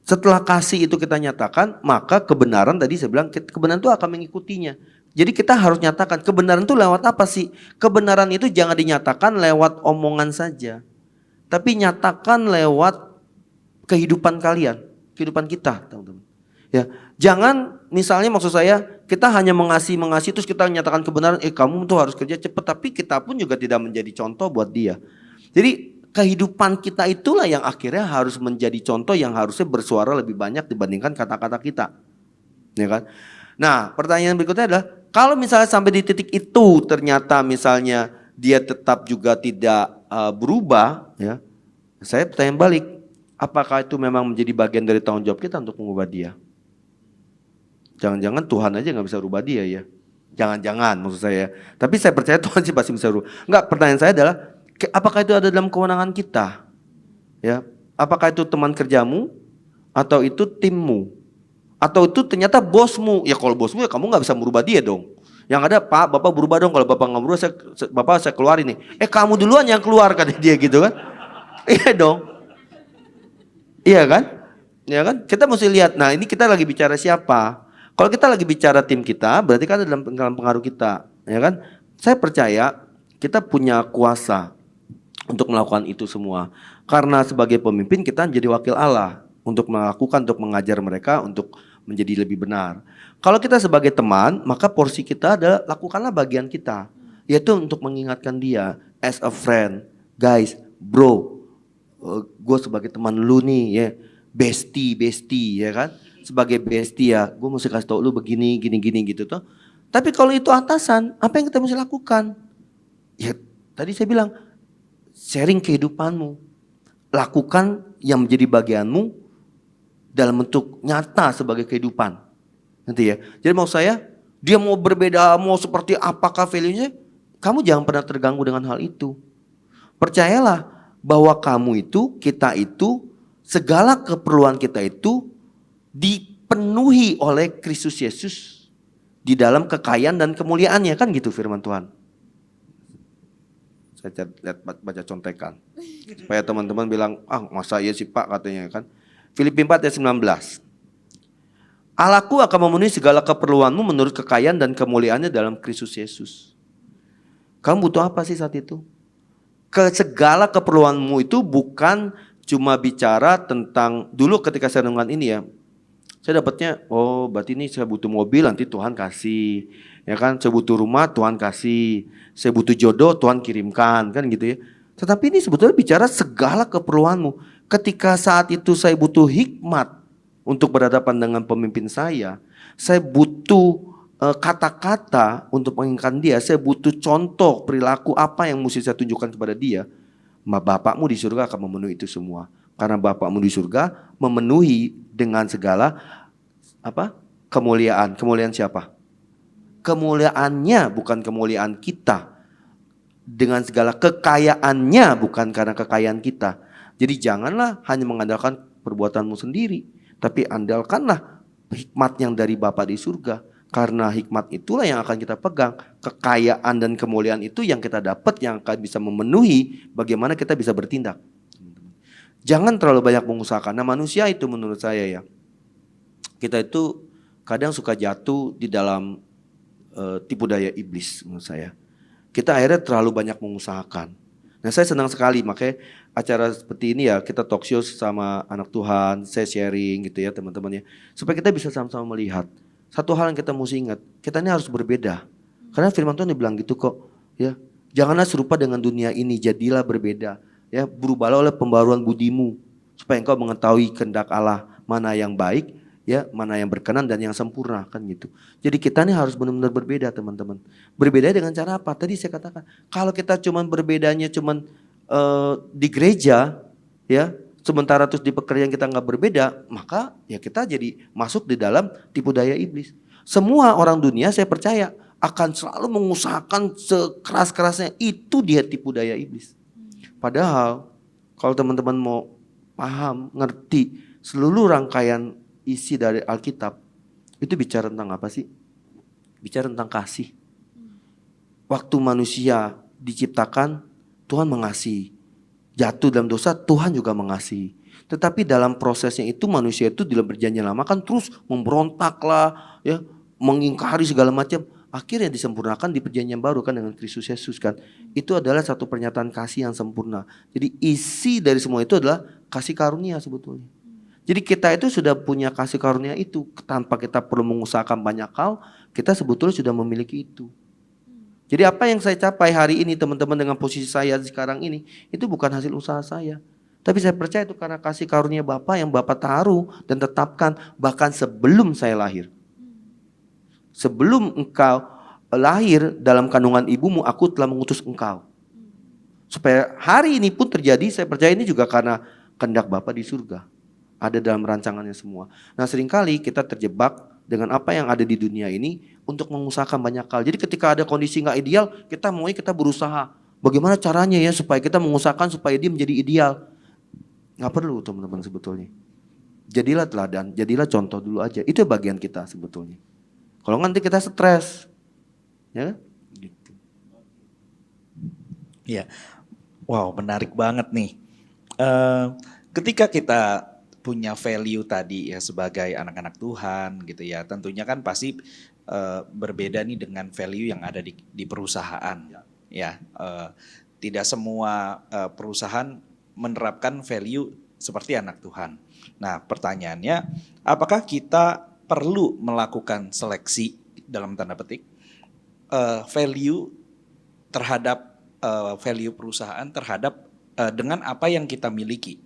Setelah kasih itu kita nyatakan, maka kebenaran tadi saya bilang kebenaran itu akan mengikutinya. Jadi kita harus nyatakan kebenaran itu lewat apa sih? Kebenaran itu jangan dinyatakan lewat omongan saja. Tapi nyatakan lewat kehidupan kalian, kehidupan kita, teman-teman. Ya, jangan misalnya maksud saya kita hanya mengasihi terus kita nyatakan kebenaran, kamu tuh harus kerja cepat, tapi kita pun juga tidak menjadi contoh buat dia. Jadi kehidupan kita itulah yang akhirnya harus menjadi contoh yang harusnya bersuara lebih banyak dibandingkan kata-kata kita, ya kan? Nah, pertanyaan berikutnya adalah kalau misalnya sampai di titik itu ternyata misalnya dia tetap juga tidak berubah, ya, saya bertanya balik, apakah itu memang menjadi bagian dari tanggung jawab kita untuk mengubah dia? Jangan-jangan Tuhan aja nggak bisa rubah dia ya. Jangan-jangan maksud saya. Tapi saya percaya Tuhan sih pasti bisa rubah. Enggak, pertanyaan saya adalah apakah itu ada dalam kewenangan kita? Ya, apakah itu teman kerjamu atau itu timmu? Atau itu ternyata bosmu? Ya kalau bosmu ya kamu nggak bisa merubah dia dong. Yang ada Pak, Bapak berubah dong. Kalau Bapak nggak berubah, Bapak saya keluarin nih. Kamu duluan yang keluar kata dia gitu kan? Iya dong. Iya kan? Ya kan? Kita mesti lihat. Nah ini kita lagi bicara siapa? Kalau kita lagi bicara tim kita, berarti kan dalam pengaruh kita, ya kan? Saya percaya kita punya kuasa untuk melakukan itu semua. Karena sebagai pemimpin kita menjadi wakil Allah untuk melakukan, untuk mengajar mereka untuk menjadi lebih benar. Kalau kita sebagai teman, maka porsi kita adalah lakukanlah bagian kita, yaitu untuk mengingatkan dia as a friend, guys, bro, gue sebagai teman lu nih, ya, bestie, ya kan? Sebagai bestie ya, gue mesti kasih tau lu begini, gini gitu tuh. Tapi kalau itu atasan, apa yang kita mesti lakukan? Ya tadi saya bilang, sharing kehidupanmu. Lakukan yang menjadi bagianmu dalam bentuk nyata sebagai kehidupan. Nanti ya. Jadi mau saya, dia mau berbeda, mau seperti apakah value-nya, kamu jangan pernah terganggu dengan hal itu. Percayalah bahwa kamu itu, kita itu, segala keperluan kita itu dipenuhi oleh Kristus Yesus di dalam kekayaan dan kemuliaannya, kan gitu firman Tuhan. Saya lihat baca contekan supaya teman-teman bilang, masa iya sih Pak katanya kan. Filipi 4 ayat 19. Allahku akan memenuhi segala keperluanmu menurut kekayaan dan kemuliaannya dalam Kristus Yesus. Kamu butuh apa sih saat itu? Segala keperluanmu itu bukan cuma bicara tentang, dulu ketika saya renungan ini ya, saya dapatnya, berarti ini saya butuh mobil, nanti Tuhan kasih. Ya kan, saya butuh rumah, Tuhan kasih. Saya butuh jodoh, Tuhan kirimkan, kan gitu ya. Tetapi ini sebetulnya bicara segala keperluanmu. Ketika saat itu saya butuh hikmat untuk berhadapan dengan pemimpin saya butuh kata-kata untuk mengingatkan dia, saya butuh contoh perilaku apa yang mesti saya tunjukkan kepada dia. Bapakmu di surga akan memenuhi itu semua. Karena Bapakmu di surga memenuhi dengan segala apa? Kemuliaan. Kemuliaan siapa? Kemuliaannya, bukan kemuliaan kita. Dengan segala kekayaannya, bukan karena kekayaan kita. Jadi janganlah hanya mengandalkan perbuatanmu sendiri, tapi andalkanlah hikmat yang dari Bapa di surga. Karena hikmat itulah yang akan kita pegang. Kekayaan dan kemuliaan itu yang kita dapat, yang akan bisa memenuhi bagaimana kita bisa bertindak. Jangan terlalu banyak mengusahakan. Nah, manusia itu menurut saya ya, kita itu kadang suka jatuh di dalam tipu daya iblis menurut saya. Kita akhirnya terlalu banyak mengusahakan. Nah, saya senang sekali makanya acara seperti ini ya, kita talk show sama anak Tuhan, saya sharing gitu ya teman-teman ya. Supaya kita bisa sama-sama melihat. Satu hal yang kita mesti ingat, kita ini harus berbeda. Karena firman Tuhan bilang gitu kok, ya. Janganlah serupa dengan dunia ini, jadilah berbeda. Ya, berubahlah oleh pembaruan budimu supaya engkau mengetahui kehendak Allah, mana yang baik, ya, mana yang berkenan dan yang sempurna, kan gitu. Jadi kita ini harus benar-benar berbeda, teman-teman. Berbeda dengan cara apa? Tadi saya katakan, kalau kita cuman berbedanya cuman di gereja, ya, sementara terus di pekerjaan kita nggak berbeda, maka ya kita jadi masuk di dalam tipu daya iblis. Semua orang dunia saya percaya akan selalu mengusahakan sekeras-kerasnya, itu dia tipu daya iblis. Padahal kalau teman-teman mau paham, ngerti seluruh rangkaian isi dari Alkitab, itu bicara tentang apa sih? Bicara tentang kasih. Waktu manusia diciptakan, Tuhan mengasihi. Jatuh dalam dosa, Tuhan juga mengasihi. Tetapi dalam prosesnya itu manusia itu dalam perjanjian lama kan terus memberontak lah, ya, mengingkari segala macam. Akhirnya disempurnakan di perjanjian baru kan dengan Kristus Yesus kan. Itu adalah satu pernyataan kasih yang sempurna. Jadi isi dari semua itu adalah kasih karunia sebetulnya. Jadi kita itu sudah punya kasih karunia itu. Tanpa kita perlu mengusahakan banyak hal, kita sebetulnya sudah memiliki itu. Jadi apa yang saya capai hari ini teman-teman dengan posisi saya sekarang ini, itu bukan hasil usaha saya. Tapi saya percaya itu karena kasih karunia Bapa yang Bapa taruh dan tetapkan bahkan sebelum saya lahir. Sebelum engkau lahir dalam kandungan ibumu, aku telah mengutus engkau. Supaya hari ini pun terjadi, saya percaya ini juga karena kehendak Bapa di surga. Ada dalam rancangannya semua. Nah, seringkali kita terjebak dengan apa yang ada di dunia ini untuk mengusahakan banyak hal. Jadi ketika ada kondisi gak ideal, kita berusaha. Bagaimana caranya ya supaya kita mengusahakan supaya dia menjadi ideal. Gak perlu teman-teman sebetulnya. Jadilah teladan, jadilah contoh dulu aja. Itu bagian kita sebetulnya. Kalau nanti kita stres, ya, gitu. Ya, wow, menarik banget nih. Ketika kita punya value tadi ya sebagai anak-anak Tuhan gitu ya, tentunya kan pasti berbeda nih dengan value yang ada di perusahaan. Ya, tidak semua perusahaan menerapkan value seperti anak Tuhan. Nah, pertanyaannya, apakah kita perlu melakukan seleksi dalam tanda petik value terhadap value perusahaan terhadap dengan apa yang kita miliki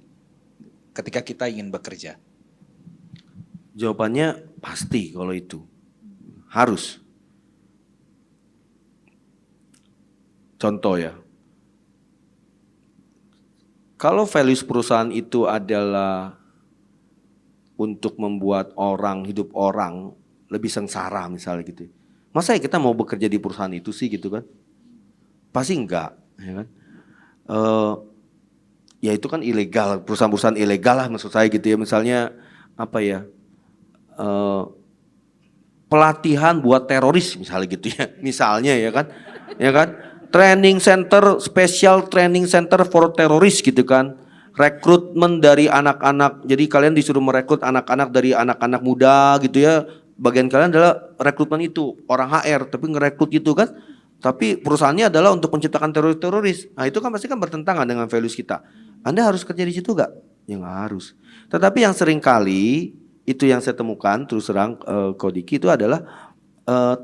ketika kita ingin bekerja? Jawabannya pasti kalau itu. Harus. Contoh ya. Kalau values perusahaan itu adalah untuk membuat hidup orang lebih sengsara misalnya gitu. Masa ya kita mau bekerja di perusahaan itu sih gitu kan? Pasti enggak, ya kan? Ya itu kan ilegal, perusahaan-perusahaan ilegal lah maksud saya gitu ya. Misalnya apa ya, pelatihan buat teroris misalnya gitu ya. Misalnya ya kan? Training center, special training center for teroris gitu kan. Rekrutmen dari anak-anak, jadi kalian disuruh merekrut anak-anak dari anak-anak muda gitu ya. Bagian kalian adalah rekrutmen itu, orang HR tapi ngerekrut gitu kan. Tapi perusahaannya adalah untuk menciptakan teroris-teroris. Nah itu kan pasti kan bertentangan dengan values kita. Anda harus kerja di situ gak? Ya gak harus. Tetapi yang sering kali, itu yang saya temukan terus terang Kodiki itu adalah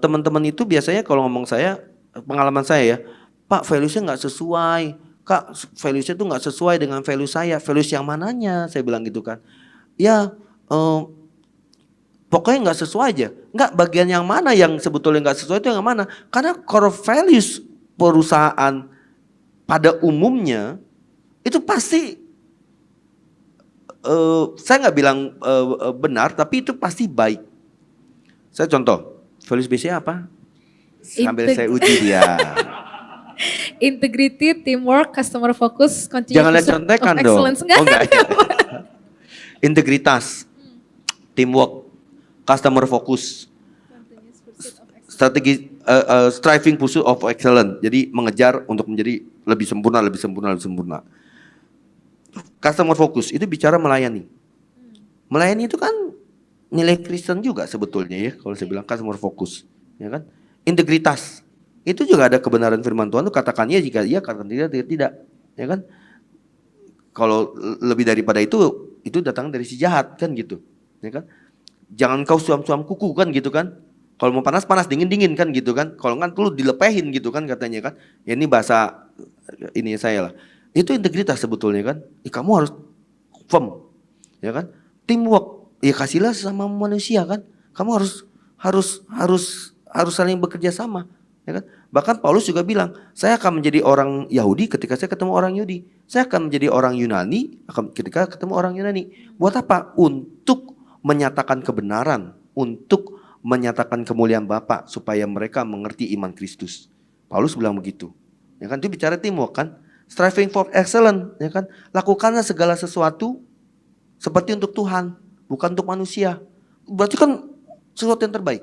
teman-teman itu biasanya kalau ngomong saya, pengalaman saya ya, Pak valuesnya gak sesuai. Kak, values-nya tuh nggak sesuai dengan value saya. Values yang mananya? Saya bilang gitu kan. Ya, Pokoknya nggak sesuai aja. Nggak, bagian yang mana yang sebetulnya nggak sesuai itu yang mana? Karena core values perusahaan pada umumnya itu pasti saya nggak bilang benar, tapi itu pasti baik. Saya contoh, values BCA apa? Sambil saya uji dia. Integrity, teamwork, customer focus, Jangan lihat continuous contekan of dong. excellence. Enggak. Oh enggak. Integritas, teamwork, customer focus, strategi striving pursuit of excellence. Jadi mengejar untuk menjadi lebih sempurna, lebih sempurna, lebih sempurna. Customer focus itu bicara melayani. Melayani itu kan nilai Kristen juga sebetulnya ya, kalau saya bilang customer focus, ya kan? Integritas. Itu juga ada kebenaran firman Tuhan, itu katakan iya jika iya, katakan tidak, ya kan? Kalau lebih daripada itu datang dari si jahat kan gitu, ya kan? Jangan kau suam-suam kuku kan gitu kan? Kalau mau panas panas, dingin dingin kan gitu kan? Kalau enggak lu dilepehin gitu kan katanya kan? Ya ini bahasa ini saya lah. Itu integritas sebetulnya kan? Kamu harus firm, ya kan? Teamwork, ya kasihlah sama manusia kan? Kamu harus saling bekerja sama, ya kan? Bahkan Paulus juga bilang, saya akan menjadi orang Yahudi ketika saya ketemu orang Yahudi. Saya akan menjadi orang Yunani ketika ketemu orang Yunani. Buat apa? Untuk menyatakan kebenaran, untuk menyatakan kemuliaan Bapa supaya mereka mengerti iman Kristus. Paulus bilang begitu. Ya kan, dia bicara teamwork kan? Striving for excellence, ya kan? Lakukanlah segala sesuatu seperti untuk Tuhan, bukan untuk manusia. Berarti kan sesuatu yang terbaik.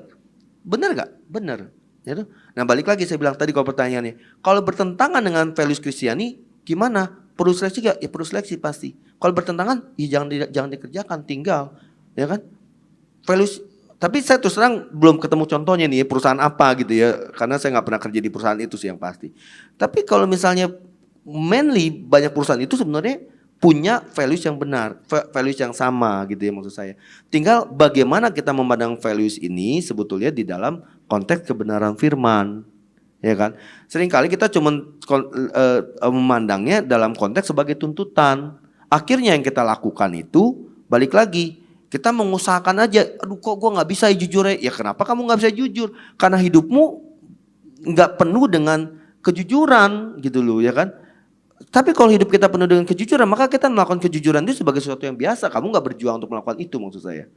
Benar gak? Benar. Ya, nah balik lagi saya bilang tadi kalau pertanyaannya, kalau bertentangan dengan values Kristiani, gimana? Perlu seleksi gak? Ya perlu seleksi pasti. Kalau bertentangan, ya jangan dikerjakan, tinggal, ya kan? Values, tapi saya terus terang belum ketemu contohnya nih perusahaan apa gitu ya, karena saya nggak pernah kerja di perusahaan itu sih yang pasti. Tapi kalau misalnya mainly banyak perusahaan itu sebenarnya punya values yang benar, values yang sama gitu ya maksud saya. Tinggal bagaimana kita memandang values ini sebetulnya di dalam konteks kebenaran firman, ya kan? Seringkali kita cuma memandangnya dalam konteks sebagai tuntutan. Akhirnya yang kita lakukan itu balik lagi, kita mengusahakan aja. Aduh kok gue nggak bisa jujur ya? Ya kenapa kamu nggak bisa jujur? Karena hidupmu nggak penuh dengan kejujuran gitu loh, ya kan? Tapi kalau hidup kita penuh dengan kejujuran, maka kita melakukan kejujuran itu sebagai sesuatu yang biasa. Kamu nggak berjuang untuk melakukan itu maksud saya,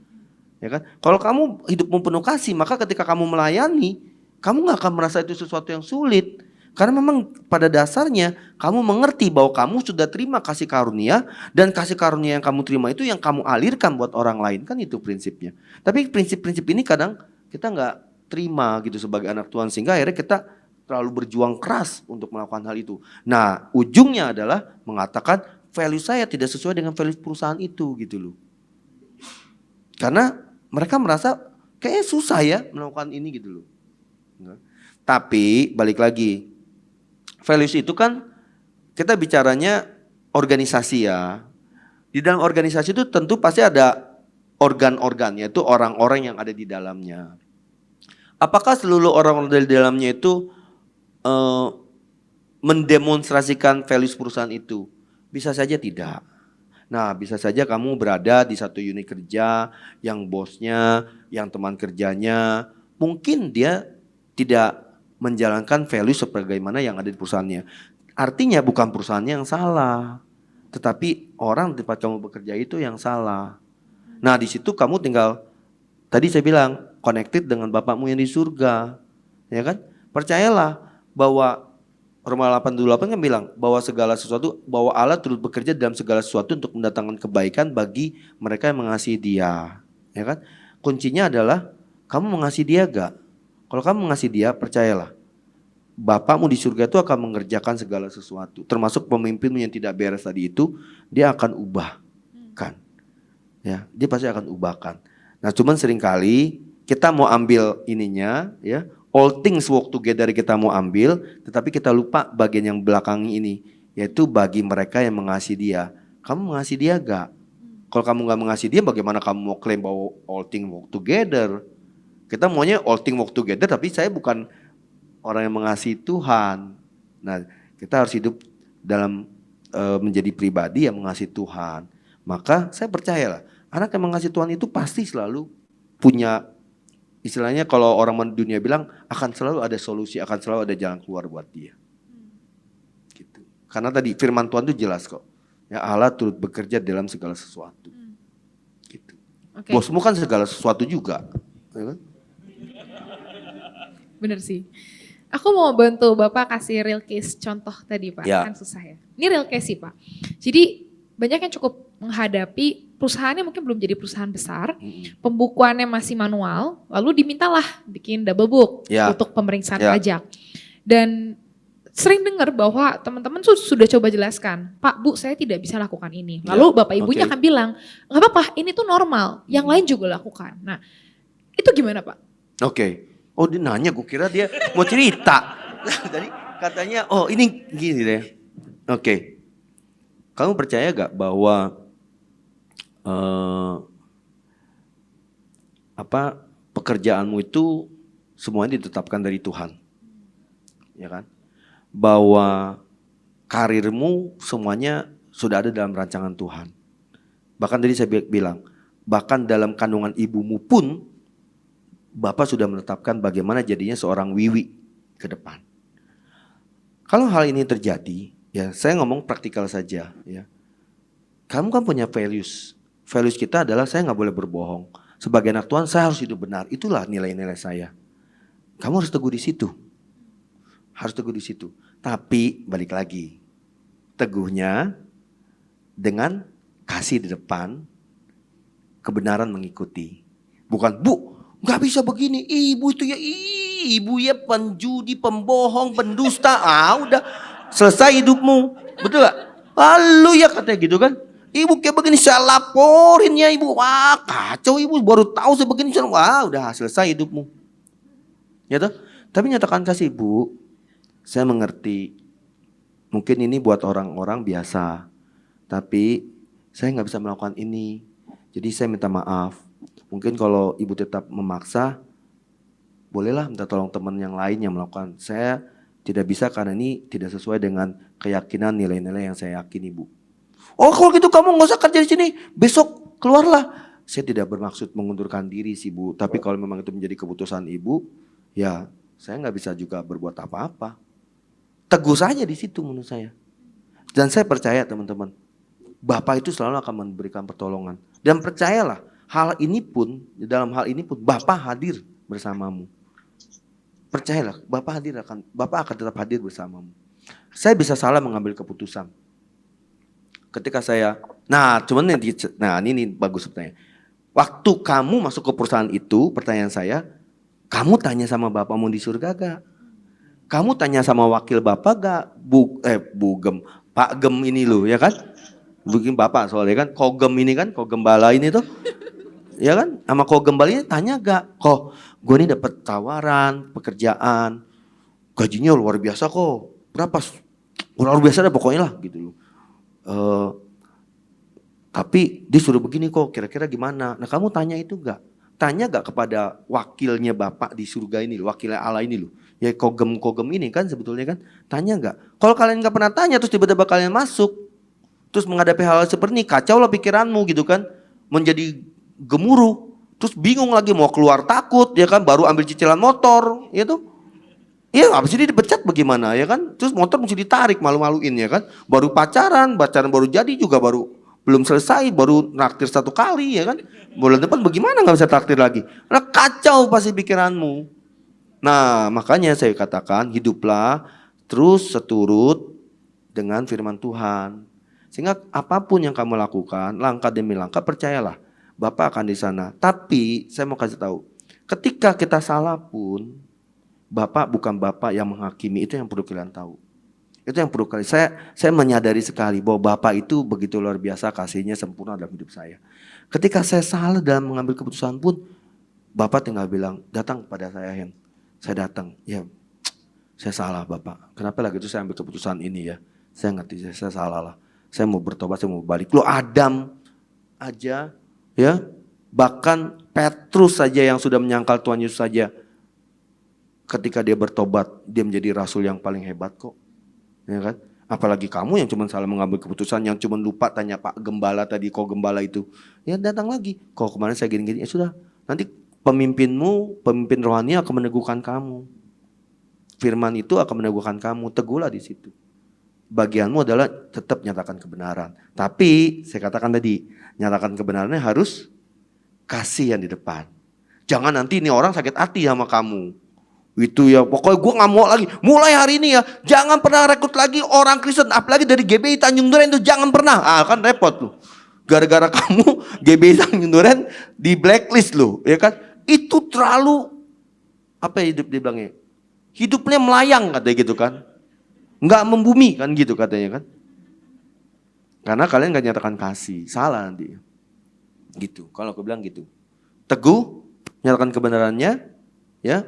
ya kan? Kalau kamu hidupmu penuh kasih, maka ketika kamu melayani, kamu nggak akan merasa itu sesuatu yang sulit. Karena memang pada dasarnya kamu mengerti bahwa kamu sudah terima kasih karunia, dan kasih karunia yang kamu terima itu yang kamu alirkan buat orang lain, kan itu prinsipnya. Tapi prinsip-prinsip ini kadang kita nggak terima gitu sebagai anak Tuhan, sehingga akhirnya kita terlalu berjuang keras untuk melakukan hal itu. Nah, ujungnya adalah mengatakan value saya tidak sesuai dengan value perusahaan itu gitu loh. Karena mereka merasa kayaknya susah ya melakukan ini gitu loh. Tapi balik lagi, values itu kan kita bicaranya organisasi ya. Di dalam organisasi itu tentu pasti ada organ-organnya, itu orang-orang yang ada di dalamnya. Apakah seluruh orang di dalamnya itu mendemonstrasikan values perusahaan itu? Bisa saja tidak. Nah, bisa saja kamu berada di satu unit kerja yang bosnya, yang teman kerjanya, mungkin dia tidak menjalankan value sebagaimana yang ada di perusahaannya. Artinya bukan perusahaannya yang salah, tetapi orang di tempat kamu bekerja itu yang salah. Nah, di situ kamu tinggal, tadi saya bilang, connected dengan Bapakmu yang di surga, ya kan? Percayalah bahwa Roma 8:28 kan bilang bahwa segala sesuatu, bahwa Allah turut bekerja dalam segala sesuatu untuk mendatangkan kebaikan bagi mereka yang mengasihi Dia, ya kan? Kuncinya adalah kamu mengasihi Dia gak? Kalau kamu mengasihi Dia, percayalah, Bapakmu di surga itu akan mengerjakan segala sesuatu, termasuk pemimpinmu yang tidak beres tadi itu, Dia akan ubahkan, ya, Dia pasti akan ubahkan. Nah, cuman seringkali kita mau ambil ininya, ya. All things work together kita mau ambil, tetapi kita lupa bagian yang belakang ini, yaitu bagi mereka yang mengasihi Dia. Kamu mengasihi Dia gak? Kalau kamu gak mengasihi Dia, bagaimana kamu mau klaim bahwa all things work together? Kita maunya all things work together, tapi saya bukan orang yang mengasihi Tuhan. Nah, kita harus hidup dalam menjadi pribadi yang mengasihi Tuhan. Maka saya percayalah, anak yang mengasihi Tuhan itu pasti selalu punya, istilahnya kalau orang dunia bilang akan selalu ada solusi, akan selalu ada jalan keluar buat dia. Gitu. Karena tadi firman Tuhan itu jelas kok. Ya, Allah turut bekerja dalam segala sesuatu. Gitu. Oke. Bosmu kan segala sesuatu juga. Ya kan? Bener sih. Aku mau bantu Bapak kasih real case contoh tadi Pak, Ya. kan susah ya. Ini real case sih Pak. Jadi banyak yang cukup menghadapi perusahaannya mungkin belum jadi perusahaan besar, pembukuannya masih manual, lalu dimintalah bikin double book Ya. untuk pemeriksaan Ya. pajak. Dan sering dengar bahwa teman-teman sudah coba jelaskan, Pak Bu saya tidak bisa lakukan ini. Lalu Bapak Ibunya Oke. akan bilang, nggak apa-apa ini tuh normal, yang lain juga lakukan. Nah itu gimana Pak? Oke. Oh dia nanya, gue kira dia mau cerita. Tadi katanya, oh ini gini deh. Oke. Kamu percaya gak bahwa pekerjaanmu itu semuanya ditetapkan dari Tuhan? Ya kan? Bahwa karirmu semuanya sudah ada dalam rancangan Tuhan. Bahkan tadi saya bilang, bahkan dalam kandungan ibumu pun Bapak sudah menetapkan bagaimana jadinya seorang Wiwi ke depan. Kalau hal ini terjadi, ya saya ngomong praktikal saja. Ya, kamu kan punya values. Values kita adalah saya nggak boleh berbohong. Sebagai anak Tuhan saya harus hidup benar. Itulah nilai-nilai saya. Kamu harus teguh di situ. Harus teguh di situ. Tapi balik lagi, teguhnya dengan kasih di depan, kebenaran mengikuti. Bukan Bu. Gak bisa begini, ibu itu ya ibu ya penjudi, pembohong, pendusta. Udah selesai hidupmu, betul gak? Lalu ya katanya gitu kan. Ibu kayak begini saya laporin ya ibu. Wah kacau ibu baru tahu saya begini. Wah udah selesai hidupmu. Ya toh? Tapi nyatakan kasih Bu, saya mengerti. Mungkin ini buat orang-orang biasa. Tapi saya gak bisa melakukan ini. Jadi saya minta maaf. Mungkin kalau ibu tetap memaksa, bolehlah minta tolong teman yang lain yang melakukan. Saya tidak bisa karena ini tidak sesuai dengan keyakinan nilai-nilai yang saya yakini Bu. Oh kalau gitu kamu nggak usah kerja di sini, besok keluarlah. Saya tidak bermaksud mengundurkan diri sih Bu, tapi kalau memang itu menjadi keputusan ibu, ya saya nggak bisa juga berbuat apa-apa. Teguh saja di situ menurut saya. Dan saya percaya teman-teman, Bapak itu selalu akan memberikan pertolongan. Dan percayalah, dalam hal ini pun Bapak hadir bersamamu. Percayalah, Bapak akan tetap hadir bersamamu. Saya bisa salah mengambil keputusan. Ketika saya, ini bagus pertanyaan. Waktu kamu masuk ke perusahaan itu, pertanyaan saya, kamu tanya sama Bapakmu di surga gak? Kamu tanya sama wakil Bapak gak? Pak Gem ini loh, ya kan? Mungkin Bapak soalnya kan, Kogem ini kan, Kogembala ini tuh. Ya kan, sama Kogembala ini tanya gak? Kok gue ini dapat tawaran, pekerjaan, gajinya luar biasa kok. Berapa? Luar biasa dah pokoknya lah gitu loh. Tapi disuruh begini kok, kira-kira gimana? Nah kamu tanya itu gak? Tanya gak kepada wakilnya Bapak di surga ini loh, wakilnya Allah ini loh. Ya Kogem ini kan sebetulnya kan. Tanya gak? Kalau kalian gak pernah tanya terus tiba-tiba kalian masuk. Terus menghadapi hal seperti ini, kacau lah pikiranmu gitu kan. Menjadi gemuruh. Terus bingung lagi mau keluar takut ya kan. Baru ambil cicilan motor ya tuh. Iya habis ini dipecat bagaimana ya kan. Terus motor mesti ditarik malu-maluin ya kan. Baru pacaran baru jadi juga belum selesai, baru naktir 1 kali ya kan. Bulan depan bagaimana gak bisa taktir lagi. Nah kacau pasti pikiranmu. Nah makanya saya katakan hiduplah terus seturut dengan firman Tuhan. Sehingga apapun yang kamu lakukan, langkah demi langkah percayalah. Bapak akan di sana. Tapi saya mau kasih tahu, ketika kita salah pun, Bapak bukan Bapak yang menghakimi, itu yang perlu kalian tahu. Itu yang perlu kalian. Saya menyadari sekali bahwa Bapak itu begitu luar biasa kasihnya sempurna dalam hidup saya. Ketika saya salah dalam mengambil keputusan pun, Bapak tinggal bilang, datang kepada saya Hen. Saya datang, ya saya salah Bapak. Kenapa lagi itu saya ambil keputusan ini ya. Saya ngerti, saya salah lah. Saya mau bertobat, saya mau balik. Loh Adam aja ya, bahkan Petrus saja yang sudah menyangkal Tuhan Yesus saja. Ketika dia bertobat, dia menjadi rasul yang paling hebat kok. Ya kan? Apalagi kamu yang cuma salah mengambil keputusan, yang cuma lupa tanya Pak Gembala tadi, kok Gembala itu. Ya datang lagi, kok kemarin saya gini-gini, ya sudah. Nanti pemimpinmu, pemimpin rohani akan meneguhkan kamu. Firman itu akan meneguhkan kamu, teguhlah di situ. Bagianmu adalah tetap nyatakan kebenaran. Tapi saya katakan tadi, nyatakan kebenarannya harus kasih yang di depan. Jangan nanti ini orang sakit hati sama kamu. Itu ya, pokoknya gue gak mau lagi. Mulai hari ini ya, jangan pernah rekrut lagi orang Kristen. Apalagi dari GBI Tanjung Duren itu jangan pernah. Kan repot loh. Gara-gara kamu GBI Tanjung Duren di blacklist loh. Ya kan? Itu terlalu, apa ya hidup dibilangnya? Hidupnya melayang katanya gitu kan. Nggak membumi kan gitu katanya kan. Karena kalian gak nyatakan kasih. Salah nanti. Gitu, kalau aku bilang gitu. Teguh, nyatakan kebenarannya. Ya,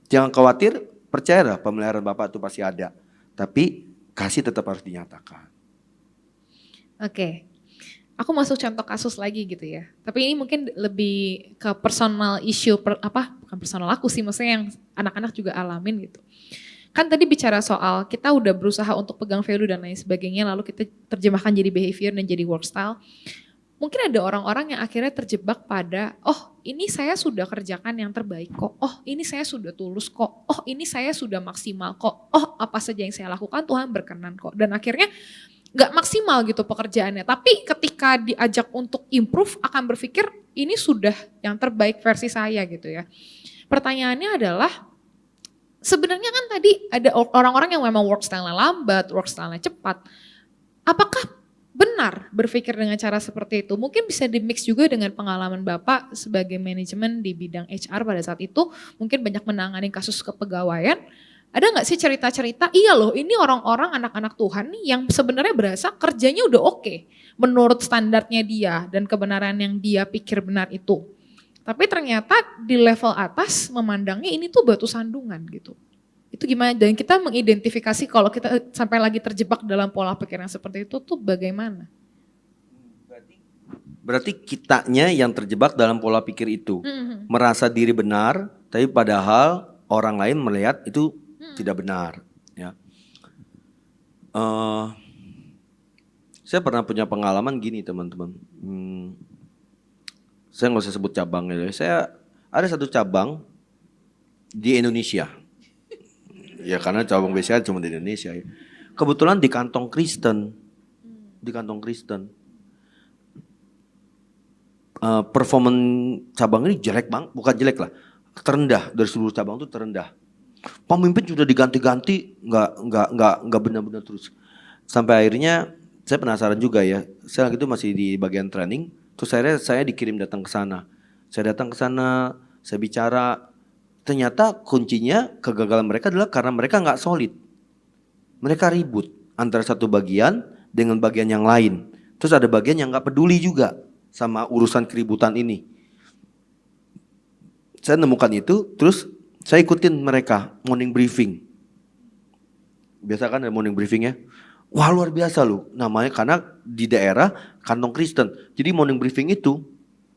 jangan khawatir, percayalah pemeliharaan Bapak itu pasti ada. Tapi kasih tetap harus dinyatakan. Oke. Aku masuk contoh kasus lagi gitu ya. Tapi ini mungkin lebih ke personal issue, bukan personal aku sih, maksudnya yang anak-anak juga alamin gitu. Kan tadi bicara soal kita udah berusaha untuk pegang value dan lain sebagainya, lalu kita terjemahkan jadi behavior dan jadi work style. Mungkin ada orang-orang yang akhirnya terjebak pada, oh ini saya sudah kerjakan yang terbaik kok, oh ini saya sudah tulus kok, oh ini saya sudah maksimal kok, oh apa saja yang saya lakukan Tuhan berkenan kok. Dan akhirnya gak maksimal gitu pekerjaannya, tapi ketika diajak untuk improve akan berpikir ini sudah yang terbaik versi saya gitu ya. Pertanyaannya adalah, sebenarnya kan tadi ada orang-orang yang memang work style-nya lambat, work style-nya cepat. Apakah benar berpikir dengan cara seperti itu? Mungkin bisa di-mix juga dengan pengalaman Bapak sebagai manajemen di bidang HR pada saat itu. Mungkin banyak menangani kasus kepegawaian. Ada gak sih cerita-cerita, iya loh ini orang-orang anak-anak Tuhan nih yang sebenarnya berasa kerjanya udah oke. Menurut standarnya dia dan kebenaran yang dia pikir benar itu. Tapi ternyata di level atas memandangnya ini tuh batu sandungan gitu. Itu gimana? Dan kita mengidentifikasi kalau kita sampai lagi terjebak dalam pola pikir yang seperti itu tuh bagaimana? Berarti kitanya yang terjebak dalam pola pikir itu. Merasa diri benar, tapi padahal orang lain melihat itu tidak benar. Ya. Saya pernah punya pengalaman gini teman-teman. Saya nggak usah sebut cabangnya. Saya ada satu cabang di Indonesia. Ya karena cabang BCA cuma di Indonesia. Ya. Kebetulan di kantong Kristen. Di kantong Kristen. Performan cabang ini jelek bang. Bukan jelek lah. Terendah. Dari seluruh cabang itu terendah. Pemimpin sudah diganti-ganti. Nggak benar-benar terus. Sampai akhirnya saya penasaran juga ya. Saya lagi itu masih di bagian training. Terus akhirnya saya dikirim datang ke sana. Saya datang ke sana, saya bicara. Ternyata kuncinya kegagalan mereka adalah karena mereka nggak solid. Mereka ribut antara satu bagian dengan bagian yang lain. Terus ada bagian yang nggak peduli juga sama urusan keributan ini. Saya nemukan itu, terus saya ikutin mereka morning briefing. Biasa kan ada morning briefing ya. Wah luar biasa loh, namanya karena di daerah kantong Kristen. Jadi morning briefing itu,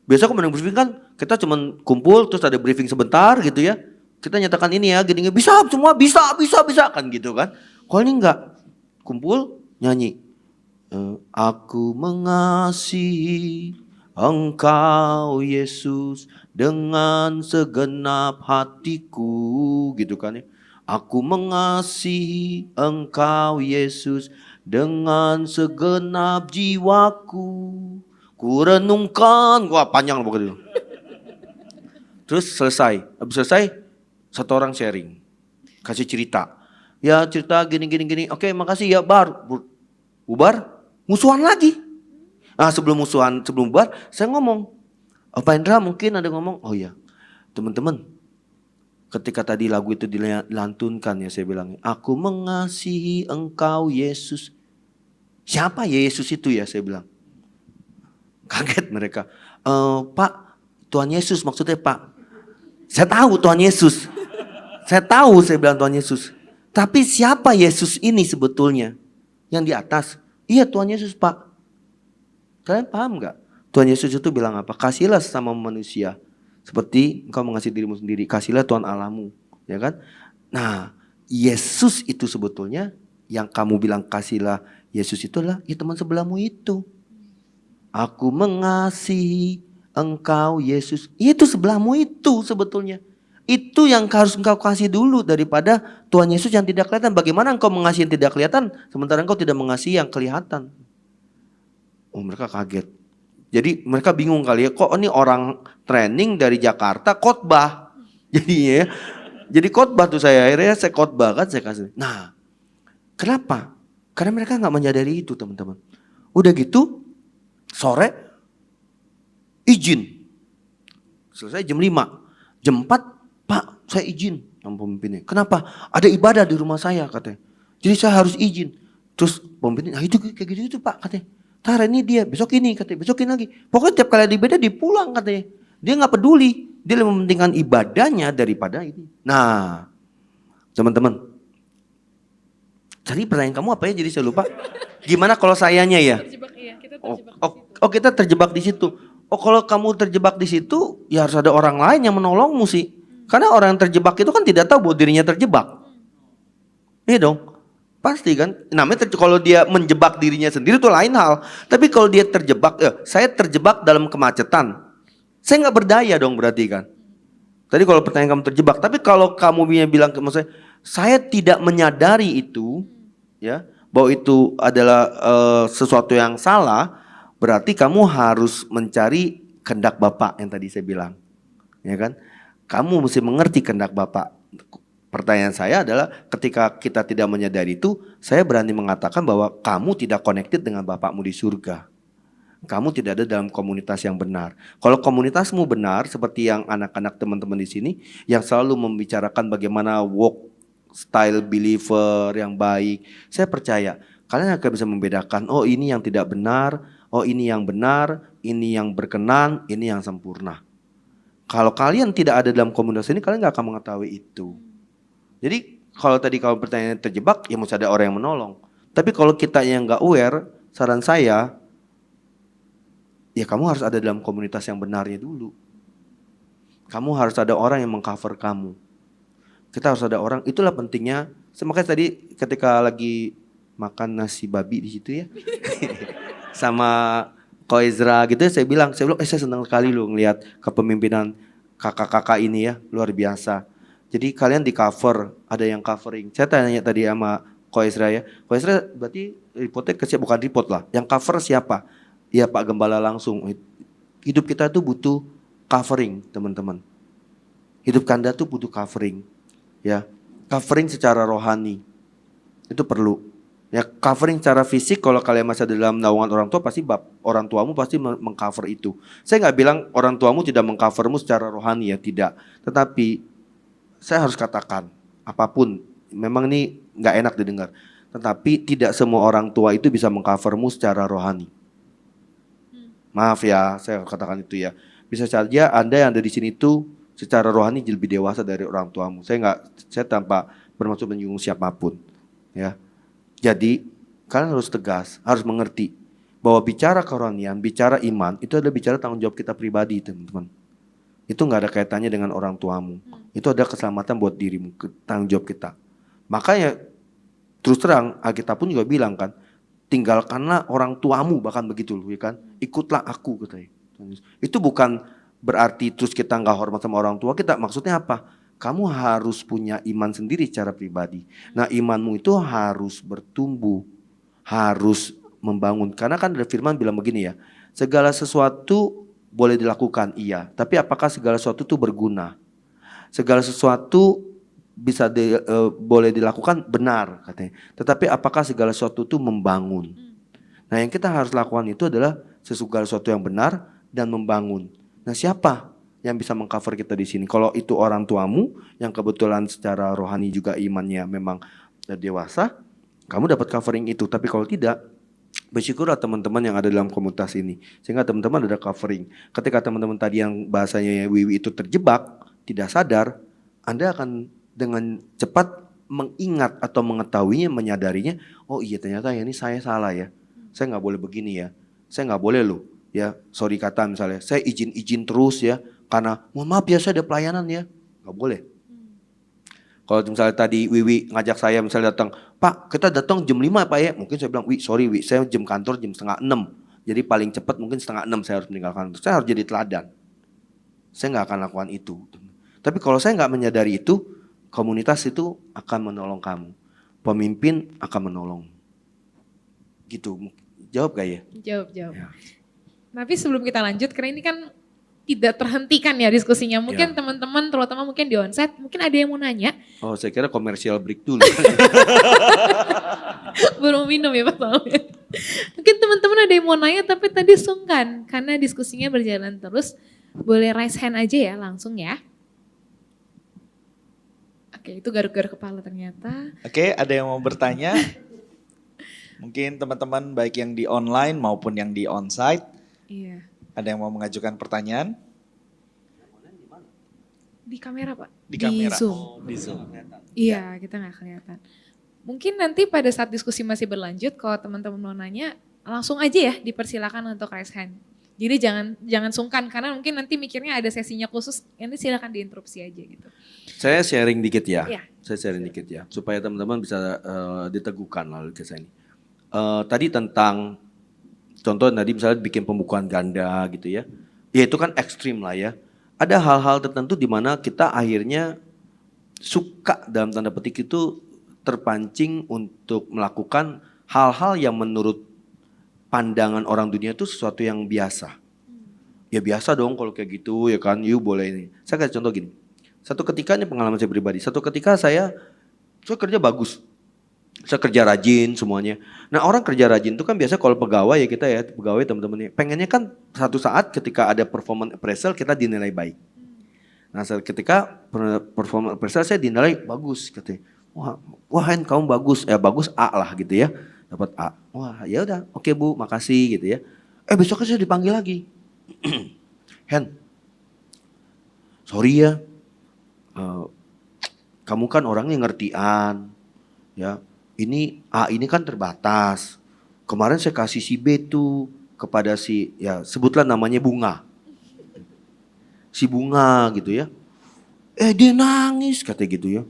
biasa kan morning briefing kan kita cuman kumpul terus ada briefing sebentar gitu ya. Kita nyatakan ini ya, gini bisa semua bisa kan gitu kan. Kalau ini enggak, kumpul nyanyi. Aku mengasihi Engkau Yesus dengan segenap hatiku gitu kan ya. Aku mengasihi Engkau Yesus dengan segenap jiwaku. Ku renungkan, wah panjang lah pokoknya. Terus selesai, habis selesai satu orang sharing, kasih cerita. Ya cerita gini. Oke makasih ya bubar, musuhan lagi. Nah sebelum bubar saya ngomong. Pak Indra mungkin ada ngomong, oh ya teman-teman. Ketika tadi lagu itu dilantunkan ya saya bilang, aku mengasihi Engkau Yesus. Siapa ya Yesus itu ya saya bilang. Kaget mereka. Pak, Tuhan Yesus maksudnya Pak. Saya tahu Tuhan Yesus. Saya bilang Tuhan Yesus. Tapi siapa Yesus ini sebetulnya? Yang di atas. Iya Tuhan Yesus Pak. Kalian paham gak? Tuhan Yesus itu bilang apa? Kasihlah sesama manusia. Seperti engkau mengasihi dirimu sendiri, kasihlah Tuhan Allahmu, ya kan? Nah, Yesus itu sebetulnya yang kamu bilang kasihlah Yesus itulah ya teman sebelahmu itu. Aku mengasihi engkau Yesus. Itu sebelahmu itu sebetulnya. Itu yang harus engkau kasih dulu daripada Tuhan Yesus yang tidak kelihatan. Bagaimana engkau mengasihi yang tidak kelihatan sementara engkau tidak mengasihi yang kelihatan? Oh, mereka kaget. Jadi mereka bingung kali ya, kok ini orang training dari Jakarta khotbah. Jadi ya, jadi khotbah tuh akhirnya saya khotbah kan saya kasih. Nah, kenapa? Karena mereka nggak menyadari itu teman-teman. Udah gitu sore izin. Selesai jam 5. Jam 4, Pak saya izin sama pemimpinnya. Kenapa? Ada ibadah di rumah saya katanya. Jadi saya harus izin. Terus pemimpinnya, nah itu kayak gitu Pak katanya. Tar ini dia, besok ini katanya, besok ini lagi. Pokoknya tiap kali ada ibadah dia pulang katanya. Dia gak peduli. Dia lebih mementingkan ibadahnya daripada ini. Nah teman-teman. Tadi pertanyaan kamu apa ya, jadi saya lupa. Gimana kalau sayanya ya? Terjebak, iya, kita Oh, terjebak oh, oh, kita terjebak di situ. Oh, kalau kamu terjebak di situ, ya harus ada orang lain yang menolongmu sih. Karena orang yang terjebak itu kan tidak tahu bahwa dirinya terjebak. Iya dong. Pasti kan. Namanya kalau dia menjebak dirinya sendiri itu lain hal. Tapi kalau dia terjebak, saya terjebak dalam kemacetan. Saya nggak berdaya dong berarti kan. Tadi kalau pertanyaan kamu terjebak, tapi kalau kamu bilang ke saya tidak menyadari itu, ya, bahwa itu adalah sesuatu yang salah, berarti kamu harus mencari kehendak Bapak yang tadi saya bilang, ya kan? Kamu mesti mengerti kehendak Bapak. Pertanyaan saya adalah ketika kita tidak menyadari itu, saya berani mengatakan bahwa kamu tidak connected dengan Bapakmu di surga. Kamu tidak ada dalam komunitas yang benar. Kalau komunitasmu benar, seperti yang anak-anak teman-teman di sini, yang selalu membicarakan bagaimana walk style believer yang baik, saya percaya kalian akan bisa membedakan, oh ini yang tidak benar, oh ini yang benar, ini yang berkenan, ini yang sempurna. Kalau kalian tidak ada dalam komunitas ini, kalian gak akan mengetahui itu. Jadi kalau tadi kamu pertanyaan terjebak, ya mesti ada orang yang menolong. Tapi kalau kita yang gak aware, saran saya, ya kamu harus ada dalam komunitas yang benarnya dulu. Kamu harus ada orang yang mengcover kamu. Kita harus ada orang, itulah pentingnya. Makanya tadi ketika lagi makan nasi babi di situ ya, sama Ko Ezra gitu ya, saya bilang, saya senang sekali loh ngelihat kepemimpinan kakak-kakak ini ya, luar biasa. Jadi kalian di cover, ada yang covering. Saya tanya tadi sama Ko Ezra ya, Ko Ezra berarti reportnya bukan report lah, yang cover siapa? Ya Pak Gembala langsung. Hidup kita tuh butuh covering teman-teman. Hidup Anda tuh butuh covering. Ya, covering secara rohani. Itu perlu. Ya, covering secara fisik kalau kalian masih ada dalam naungan orang tua, pasti orang tuamu pasti mengcover itu. Saya nggak bilang orang tuamu tidak mengcovermu secara rohani ya, tidak. Tetapi saya harus katakan, apapun, memang ini nggak enak didengar. Tetapi tidak semua orang tua itu bisa mengcovermu secara rohani. Maaf ya, saya katakan itu ya. Bisa saja Anda yang ada di sini itu secara rohani lebih dewasa dari orang tuamu. Saya tanpa bermaksud menyinggung siapapun. Ya, jadi kalian harus tegas, harus mengerti bahwa bicara kerohanian, bicara iman itu adalah bicara tanggung jawab kita pribadi, teman-teman. Itu nggak ada kaitannya dengan orang tuamu. Itu ada keselamatan buat dirimu, tanggung jawab kita. Makanya terus terang Alkitab pun juga bilang kan, tinggalkanlah orang tuamu, bahkan begitu loh, ya kan? Ikutlah aku katanya. Itu bukan berarti terus kita nggak hormat sama orang tua kita. Maksudnya apa? Kamu harus punya iman sendiri secara pribadi. Nah, imanmu itu harus bertumbuh, harus membangun. Karena kan ada firman bilang begini ya, segala sesuatu boleh dilakukan, iya. Tapi apakah segala sesuatu itu berguna? Segala sesuatu bisa boleh dilakukan, benar katanya. Tetapi apakah segala sesuatu itu membangun? Nah, yang kita harus lakukan itu adalah segala sesuatu yang benar dan membangun. Nah, siapa yang bisa mengcover kita di sini? Kalau itu orang tuamu yang kebetulan secara rohani juga imannya memang dewasa, kamu dapat covering itu. Tapi kalau tidak, bersyukurlah teman-teman yang ada dalam komunitas ini. Sehingga teman-teman ada covering. Ketika teman-teman tadi yang bahasanya Wiwi itu terjebak, tidak sadar, Anda akan dengan cepat mengingat atau mengetahuinya, menyadarinya, oh iya ternyata ya ini saya salah ya. Saya nggak boleh begini ya. Saya nggak boleh loh. Ya, sorry kata misalnya, saya izin terus ya. Karena mohon maaf ya saya ada pelayanan ya. Nggak boleh. Kalau misalnya tadi Wiwi ngajak saya misalnya datang, Pak kita datang jam 5 Pak ya. Mungkin saya bilang, sorry Wi, saya jam kantor jam 5:30. Jadi paling cepat mungkin 5:30 saya harus meninggalkan kantor. Saya harus jadi teladan. Saya nggak akan lakukan itu. Tapi kalau saya nggak menyadari itu, komunitas itu akan menolong kamu. Pemimpin akan menolong. Gitu. Jawab gak ya? Jawab. Ya. Tapi sebelum kita lanjut, karena ini kan tidak terhentikan ya diskusinya. Mungkin teman-teman, terutama mungkin di onsite, mungkin ada yang mau nanya. Oh, saya kira komersial break dulu. Belum minum ya Pak Samuel. Mungkin teman-teman ada yang mau nanya tapi tadi sungkan karena diskusinya berjalan terus. Boleh raise hand aja ya langsung ya. Oke, itu garuk-garuk kepala ternyata. Oke, ada yang mau bertanya? Mungkin teman-teman baik yang di online maupun yang di onsite. Iya. Ada yang mau mengajukan pertanyaan? Di kamera Pak? Di kamera. Zoom. Di Zoom. Iya, kita nggak kelihatan. Mungkin nanti pada saat diskusi masih berlanjut, kalau teman-teman mau nanya, langsung aja ya dipersilakan untuk raise hand. Jadi jangan sungkan, karena mungkin nanti mikirnya ada sesinya khusus, nanti silakan diinterupsi aja gitu. Saya sharing dikit ya. Iya. Saya sharing dikit ya. Supaya teman-teman bisa diteguhkan lalu ke saya ini. Tadi tentang, contoh tadi misalnya bikin pembukuan ganda gitu ya. Ya itu kan ekstrim lah ya. Ada hal-hal tertentu di mana kita akhirnya suka dalam tanda petik itu terpancing untuk melakukan hal-hal yang menurut pandangan orang dunia itu sesuatu yang biasa. Ya biasa dong kalau kayak gitu ya kan, you boleh ini. Saya kasih contoh gini. Satu ketika ini pengalaman saya pribadi. Satu ketika saya kerja bagus. Saya kerja rajin semuanya. Nah orang kerja rajin itu kan biasa kalau pegawai ya kita ya, pegawai teman-teman. Pengennya kan satu saat ketika ada performance appraisal kita dinilai baik. Nah ketika performance appraisal saya dinilai bagus katanya. Wah Hen kamu bagus, ya bagus A lah gitu ya. Dapat A. Wah ya udah, oke Bu, makasih gitu ya. Besoknya saya dipanggil lagi. Hen, sorry ya, kamu kan orangnya ngertian, ya. Ini A ini kan terbatas. Kemarin saya kasih si B tuh kepada si, ya sebutlah namanya Bunga. Si Bunga gitu ya. Dia nangis katanya gitu ya.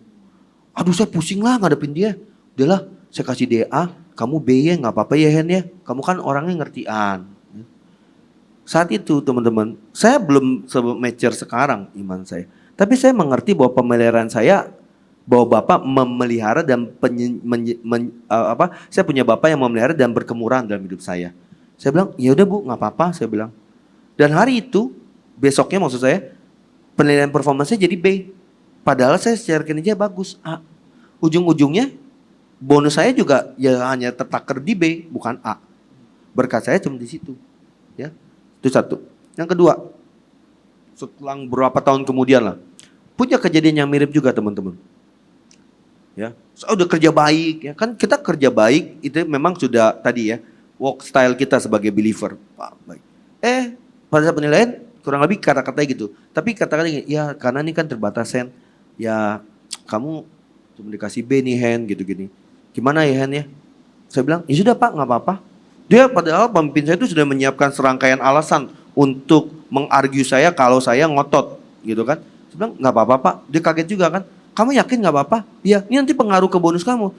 Aduh saya pusing lah ngadepin dia. Udahlah saya kasih dia A, kamu B ya gak apa-apa ya Hen ya. Kamu kan orangnya ngertian. Saat itu teman-teman, saya belum se-mature sekarang iman saya. Tapi saya mengerti bahwa pemeliharaan saya, bahwa Bapak memelihara dan saya punya Bapak yang memelihara dan berkemurahan dalam hidup saya. Saya bilang, ya udah Bu, nggak apa-apa, saya bilang. Dan hari itu, besoknya maksud saya, penilaian performa saya jadi B. Padahal saya secara kinerja bagus A. Ujung-ujungnya bonus saya juga ya hanya tertakar di B, bukan A. Berkat saya cuma di situ. Ya, itu satu. Yang kedua, setelah beberapa tahun kemudian lah, punya kejadian yang mirip juga teman-teman. Ya, udah kerja baik ya kan, kita kerja baik itu memang sudah tadi ya work style kita sebagai believer. Baik. Pada saat penilaian kurang lebih kata-katanya gitu. Tapi kata-katanya ya karena ini kan terbatas Hen. Ya kamu cuma dikasih B nih Hen gitu gini. Gimana ya Hen ya? Saya bilang ya sudah Pak nggak apa-apa. Dia padahal pemimpin saya itu sudah menyiapkan serangkaian alasan untuk mengargue saya kalau saya ngotot gitu kan. Saya bilang nggak apa-apa Pak. Dia kaget juga kan. Kamu yakin gak apa-apa? Iya, ini nanti pengaruh ke bonus kamu.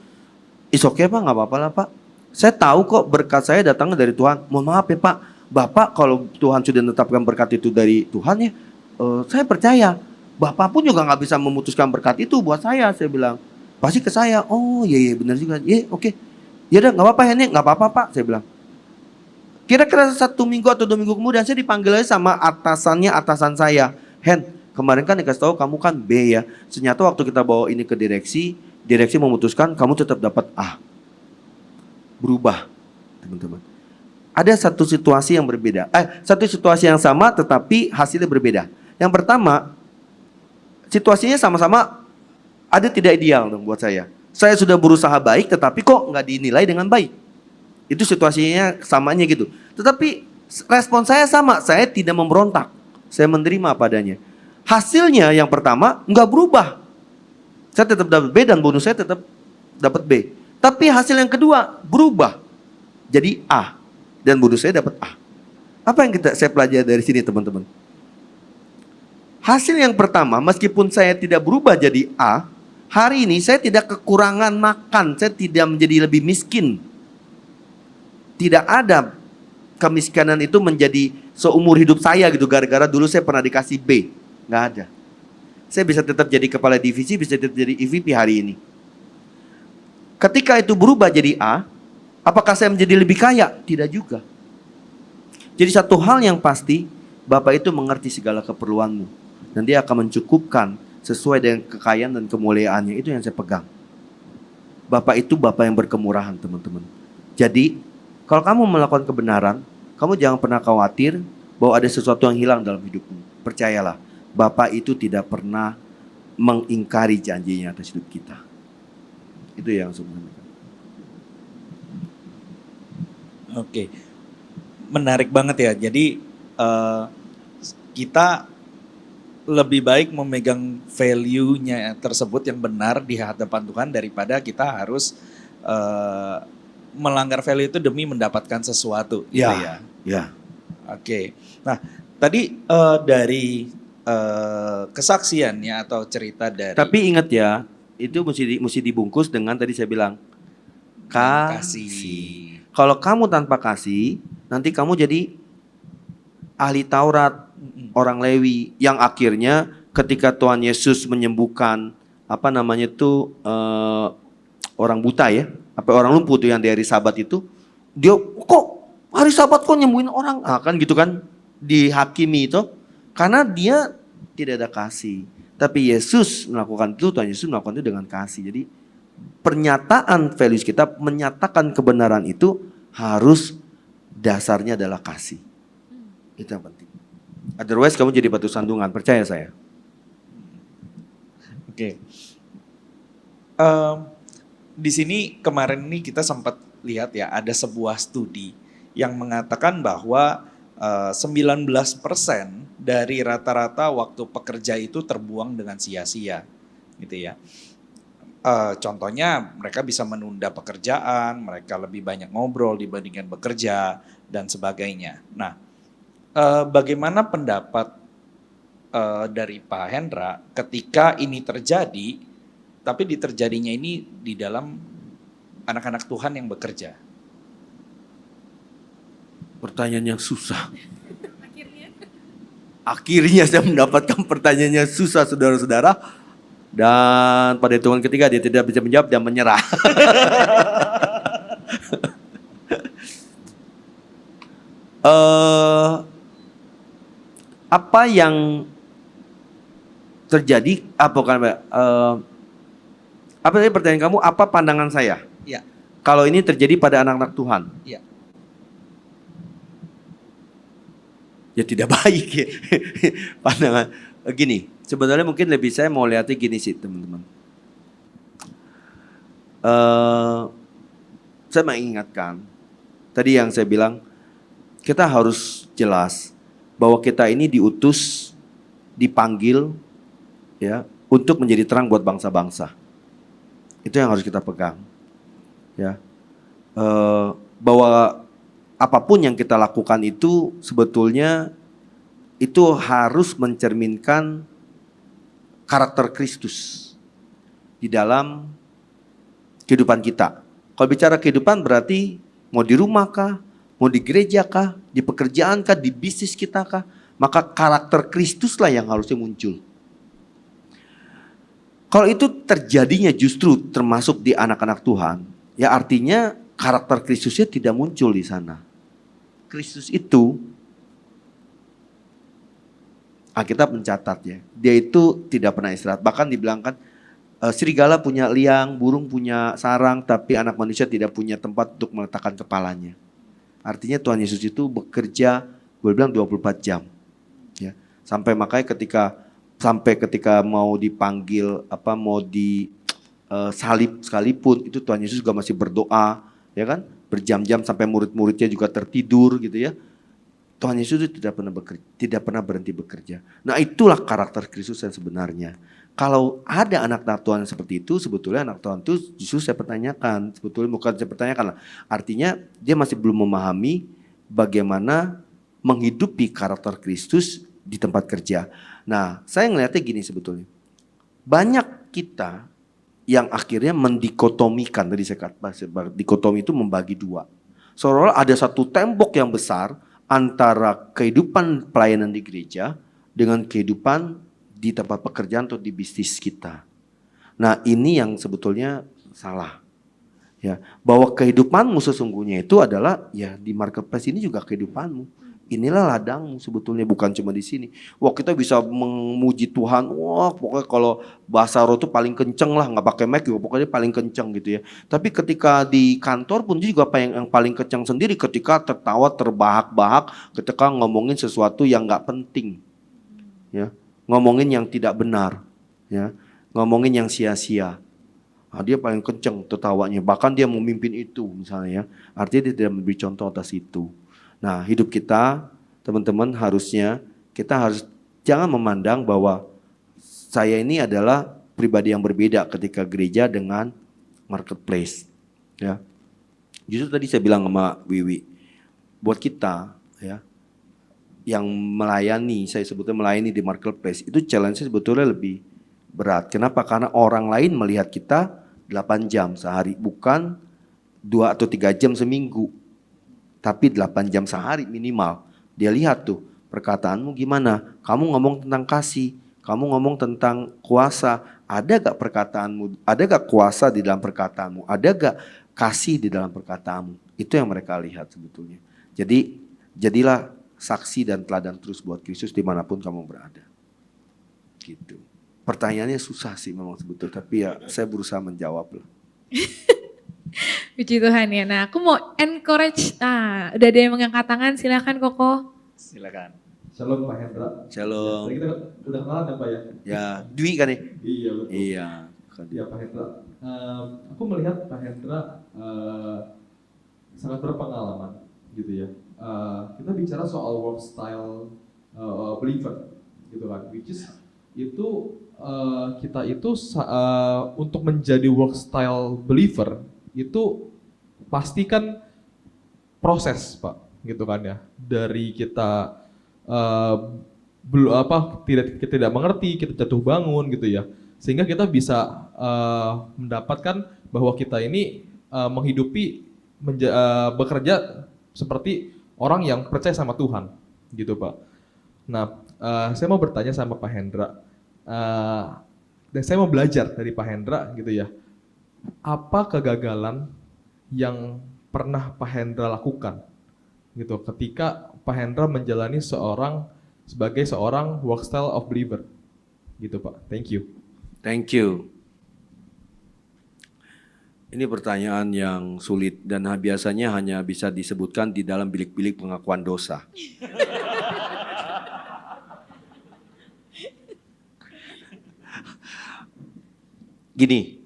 Is okay Pak, gak apa-apa lah Pak. Saya tahu kok berkat saya datangnya dari Tuhan. Mohon maaf ya Pak, Bapak kalau Tuhan sudah menetapkan berkat itu dari Tuhan ya, saya percaya. Bapak pun juga gak bisa memutuskan berkat itu buat saya bilang. Pasti ke saya, oh iya benar juga. Iya oke. Ya udah gak apa-apa ya Nek, gak apa-apa Pak, saya bilang. Kira-kira 1 minggu atau 2 minggu kemudian saya dipanggil aja sama atasan saya. Hen, kemarin kan dikasih tahu kamu kan B ya. Ternyata waktu kita bawa ini ke direksi memutuskan kamu tetap dapat A. Berubah, teman-teman. Ada satu situasi yang berbeda. Satu situasi yang sama tetapi hasilnya berbeda. Yang pertama, situasinya sama-sama ada tidak ideal dong buat saya. Saya sudah berusaha baik tetapi kok nggak dinilai dengan baik. Itu situasinya samanya gitu. Tetapi respon saya sama, saya tidak memberontak. Saya menerima padanya. Hasilnya yang pertama nggak berubah. Saya tetap dapat B dan bonus saya tetap dapat B. Tapi hasil yang kedua berubah. Jadi A. Dan bonus saya dapat A. Apa yang saya pelajari dari sini teman-teman? Hasil yang pertama meskipun saya tidak berubah jadi A, hari ini saya tidak kekurangan makan. Saya tidak menjadi lebih miskin. Tidak ada kemiskinan itu menjadi seumur hidup saya gitu. Gara-gara dulu saya pernah dikasih B. Nggak ada. Saya bisa tetap jadi kepala divisi, bisa tetap jadi EVP hari ini. Ketika itu berubah jadi A, apakah saya menjadi lebih kaya? Tidak juga. Jadi satu hal yang pasti, Bapak itu mengerti segala keperluanmu. Dan dia akan mencukupkan sesuai dengan kekayaan dan kemuliaannya. Itu yang saya pegang. Bapak itu Bapak yang berkemurahan, teman-teman. Jadi, kalau kamu melakukan kebenaran, kamu jangan pernah khawatir bahwa ada sesuatu yang hilang dalam hidupmu. Percayalah, Bapak itu tidak pernah mengingkari janjinya atas hidup kita. Itu yang sebenarnya. Oke, menarik banget ya. Jadi kita lebih baik memegang value-nya tersebut yang benar di hadapan Tuhan daripada kita harus melanggar value itu demi mendapatkan sesuatu. Gitu ya. Ya. Oke. Nah, tadi dari kesaksiannya atau cerita dari Tapi ingat ya, itu mesti dibungkus dengan tadi saya bilang kasih. Kalau kamu tanpa kasih, nanti kamu jadi ahli Taurat, orang Lewi yang akhirnya ketika Tuhan Yesus menyembuhkan orang buta ya, orang lumpuh tuh yang di hari Sabat itu, dia kok hari Sabat kok nyembuhin orang, kan gitu kan, dihakimi itu karena dia tidak ada kasih. Tapi Yesus melakukan itu, Tuhan Yesus melakukan itu dengan kasih. Jadi pernyataan values kita, menyatakan kebenaran itu harus dasarnya adalah kasih. Itu yang penting. Otherwise kamu jadi batu sandungan, percaya saya. Oke. Di sini kemarin ini kita sempat lihat ya, ada sebuah studi yang mengatakan bahwa 19% dari rata-rata waktu pekerja itu terbuang dengan sia-sia, gitu ya. Contohnya mereka bisa menunda pekerjaan, mereka lebih banyak ngobrol dibandingkan bekerja dan sebagainya. Nah, bagaimana pendapat dari Pak Hendra ketika ini terjadi, tapi terjadinya ini di dalam anak-anak Tuhan yang bekerja? Pertanyaan yang susah. Akhirnya saya mendapatkan pertanyaan yang susah, saudara-saudara. Dan pada hitungan ketiga dia tidak bisa menjawab dan menyerah. Apa yang terjadi? Apa tadi pertanyaan kamu? Apa pandangan saya? Ya. Kalau ini terjadi pada anak-anak Tuhan? Ya. Ya tidak baik ya. Pandangan gini, sebenarnya mungkin lebih saya mau lihatnya gini sih teman-teman. Saya mengingatkan tadi yang saya bilang, kita harus jelas bahwa kita ini diutus, dipanggil ya untuk menjadi terang buat bangsa-bangsa. Itu yang harus kita pegang. Ya. Bahwa apapun yang kita lakukan itu sebetulnya itu harus mencerminkan karakter Kristus di dalam kehidupan kita. Kalau bicara kehidupan berarti mau di rumah kah, mau di gereja kah, di pekerjaan kah, di bisnis kita kah, maka karakter Kristuslah yang harusnya muncul. Kalau itu terjadinya justru termasuk di anak-anak Tuhan, ya artinya karakter Kristusnya tidak muncul di sana. Kristus itu, Alkitab mencatat ya, dia itu tidak pernah istirahat. Bahkan dibilangkan serigala punya liang, burung punya sarang, tapi anak manusia tidak punya tempat untuk meletakkan kepalanya. Artinya Tuhan Yesus itu bekerja, gue bilang 24 jam. Ya. Sampai ketika mau dipanggil, mau disalib sekalipun, itu Tuhan Yesus juga masih berdoa, ya kan? Berjam-jam sampai murid-muridnya juga tertidur gitu ya. Tuhan Yesus itu tidak pernah berhenti bekerja. Nah itulah karakter Kristus yang sebenarnya. Kalau ada anak-anak Tuhan seperti itu, sebetulnya anak Tuhan itu justru saya pertanyakan. Sebetulnya bukan saya pertanyakan lah. Artinya dia masih belum memahami bagaimana menghidupi karakter Kristus di tempat kerja. Nah saya ngeliatnya gini sebetulnya. Banyak kita yang akhirnya mendikotomikan, tadi saya katakan, dikotomi itu membagi dua. Seolah-olah ada satu tembok yang besar antara kehidupan pelayanan di gereja dengan kehidupan di tempat pekerjaan atau di bisnis kita. Nah, ini yang sebetulnya salah. Ya, bahwa kehidupanmu sesungguhnya itu adalah ya di marketplace ini juga kehidupanmu. Inilah ladangmu sebetulnya, bukan cuma di sini. Wah, kita bisa memuji Tuhan. Wah, pokoknya kalau bahasa roh itu paling kenceng lah, nggak pakai mic juga pokoknya paling kenceng gitu ya. Tapi ketika di kantor pun juga apa yang paling kenceng sendiri ketika tertawa terbahak-bahak, ketika ngomongin sesuatu yang nggak penting, ya, ngomongin yang tidak benar, ya, ngomongin yang sia-sia. Nah, dia paling kenceng tertawanya, bahkan dia memimpin itu misalnya ya. Artinya dia tidak memberi contoh atas itu. Nah, hidup kita, teman-teman, harusnya kita harus jangan memandang bahwa saya ini adalah pribadi yang berbeda ketika gereja dengan marketplace. Ya, justru tadi saya bilang sama Wiwi, buat kita ya yang melayani, saya sebutnya melayani di marketplace, itu challenge-nya sebetulnya lebih berat. Kenapa? Karena orang lain melihat kita 8 jam sehari, bukan 2 atau 3 jam seminggu. Tapi 8 jam sehari minimal. Dia lihat tuh perkataanmu gimana. Kamu ngomong tentang kasih. Kamu ngomong tentang kuasa. Ada gak perkataanmu? Ada gak kuasa di dalam perkataanmu? Ada gak kasih di dalam perkataanmu? Itu yang mereka lihat sebetulnya. Jadi jadilah saksi dan teladan terus buat Kristus dimanapun kamu berada. Gitu. Pertanyaannya susah sih memang sebetulnya. Tapi ya saya berusaha menjawab lah. Puji Tuhan ya. Nah, aku mau encourage. Nah, udah ada yang mengangkat tangan, silakan Koko. Silakan. Shalom Pak Hendra. Shalom. Kita udah kenalan ya Pak ya? Ya, Dwi kan ya? Iya betul. Iya. Iya Pak Hendra. Aku melihat Pak Hendra sangat berpengalaman gitu ya. Kita bicara soal work style believer gitu kan. Which is itu kita itu untuk menjadi work style believer itu pastikan proses Pak gitu kan ya, dari kita tidak mengerti, kita jatuh bangun gitu ya, sehingga kita bisa mendapatkan bahwa kita ini menghidupi bekerja seperti orang yang percaya sama Tuhan gitu Pak. Nah, saya mau bertanya sama Pak Hendra, dan saya mau belajar dari Pak Hendra gitu ya. Apa kegagalan yang pernah Pak Hendra lakukan gitu ketika Pak Hendra menjalani sebagai seorang work style of believer gitu Pak. Thank you. Thank you. Ini pertanyaan yang sulit dan biasanya hanya bisa disebutkan di dalam bilik-bilik pengakuan dosa. Gini,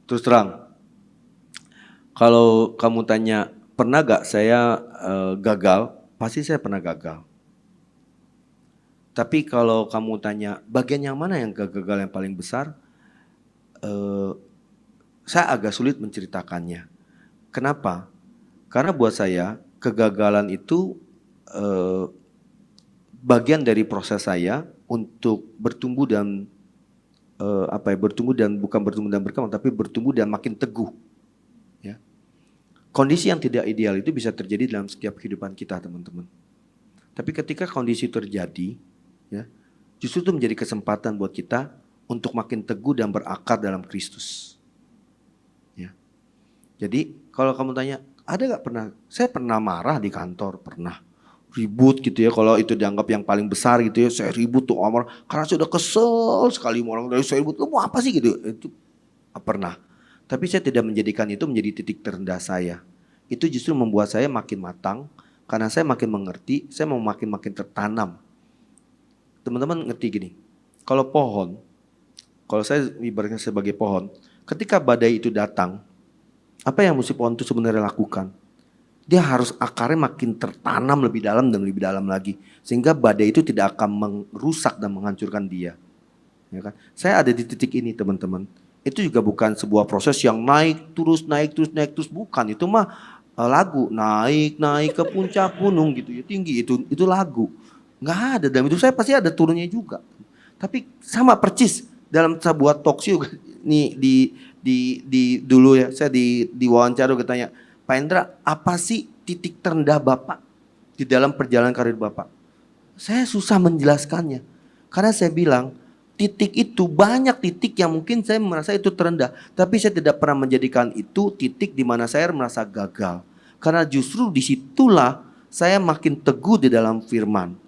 terus terang, kalau kamu tanya pernah gak saya gagal, pasti saya pernah gagal. Tapi kalau kamu tanya bagian yang mana yang gagal yang paling besar, saya agak sulit menceritakannya. Kenapa? Karena buat saya kegagalan itu bagian dari proses saya untuk bertumbuh dan bertumbuh dan bukan bertumbuh dan berkembang, tapi bertumbuh dan makin teguh. Ya. Kondisi yang tidak ideal itu bisa terjadi dalam setiap kehidupan kita, teman-teman. Tapi ketika kondisi terjadi, ya, justru itu menjadi kesempatan buat kita untuk makin teguh dan berakar dalam Kristus. Ya. Jadi kalau kamu tanya, ada gak pernah? Saya pernah marah di kantor, pernah. Ribut gitu ya, kalau itu dianggap yang paling besar gitu ya, saya ribut tuh Omar, karena saya udah kesel sekali orang dari saya ribut, lu mau apa sih gitu, itu pernah. Tapi saya tidak menjadikan itu menjadi titik terendah saya. Itu justru membuat saya makin matang, karena saya makin mengerti, saya mau makin tertanam. Teman-teman ngerti gini, kalau pohon, kalau saya ibaratnya sebagai pohon, ketika badai itu datang, apa yang mesti pohon itu sebenarnya lakukan? Dia harus akarnya makin tertanam lebih dalam dan lebih dalam lagi. Sehingga badai itu tidak akan merusak dan menghancurkan dia. Ya kan? Saya ada di titik ini teman-teman. Itu juga bukan sebuah proses yang naik terus. Bukan, itu mah lagu. Naik ke puncak gunung gitu ya, tinggi. Itu lagu. Nggak ada, dalam hidup saya pasti ada turunnya juga. Tapi sama percis dalam sebuah talk show nih di dulu ya, saya di wawancara katanya, Pak Pak Hendra, apa sih titik terendah Bapak di dalam perjalanan karir Bapak? Saya susah menjelaskannya. Karena saya bilang, titik itu banyak titik yang mungkin saya merasa itu terendah. Tapi saya tidak pernah menjadikan itu titik di mana saya merasa gagal. Karena justru disitulah saya makin teguh di dalam firman.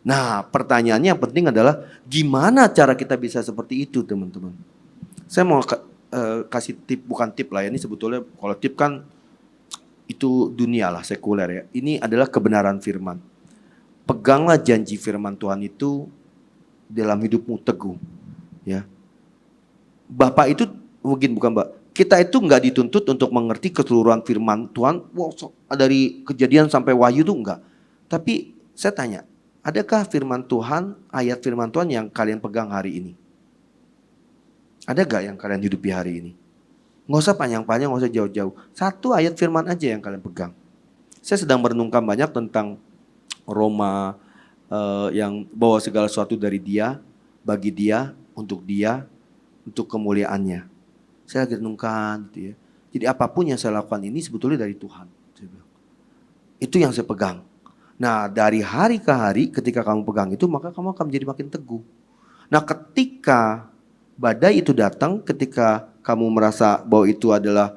Nah, pertanyaannya yang penting adalah gimana cara kita bisa seperti itu, teman-teman. Saya mau kasih tip, bukan tip lah ya, ini sebetulnya kalau tip kan itu dunia lah, sekuler ya. Ini adalah kebenaran firman. Peganglah janji firman Tuhan itu dalam hidupmu teguh. Ya, Bapak itu mungkin bukan Mbak. Kita itu nggak dituntut untuk mengerti keseluruhan firman Tuhan. Wow, dari Kejadian sampai Wahyu itu enggak. Tapi saya tanya, adakah firman Tuhan, ayat firman Tuhan yang kalian pegang hari ini? Ada gak yang kalian hidupi hari ini? Nggak usah panjang-panjang, nggak usah jauh-jauh. Satu ayat firman aja yang kalian pegang. Saya sedang merenungkan banyak tentang Roma yang bawa segala sesuatu dari Dia, bagi Dia, untuk kemuliaannya. Saya lagi renungkan gitu ya. Jadi apapun yang saya lakukan ini sebetulnya dari Tuhan. Itu yang saya pegang. Nah, dari hari ke hari ketika kamu pegang itu, maka kamu akan menjadi makin teguh. Nah, ketika badai itu datang, ketika kamu merasa bahwa itu adalah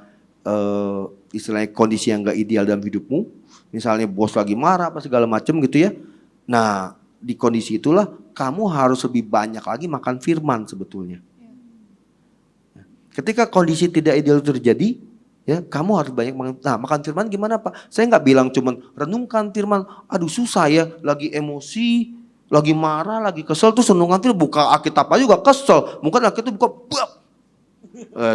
istilahnya kondisi yang gak ideal dalam hidupmu, misalnya bos lagi marah apa segala macam gitu ya. Nah, di kondisi itulah kamu harus lebih banyak lagi makan firman sebetulnya. Ketika kondisi tidak ideal terjadi, ya kamu harus banyak makan. Nah, makan firman gimana Pak? Saya nggak bilang cuman renungkan firman. Aduh susah ya, lagi emosi, lagi marah, lagi kesel tuh renungkan firman. Buka Alkitab aja juga kesel. Mungkin Alkitab buka bak.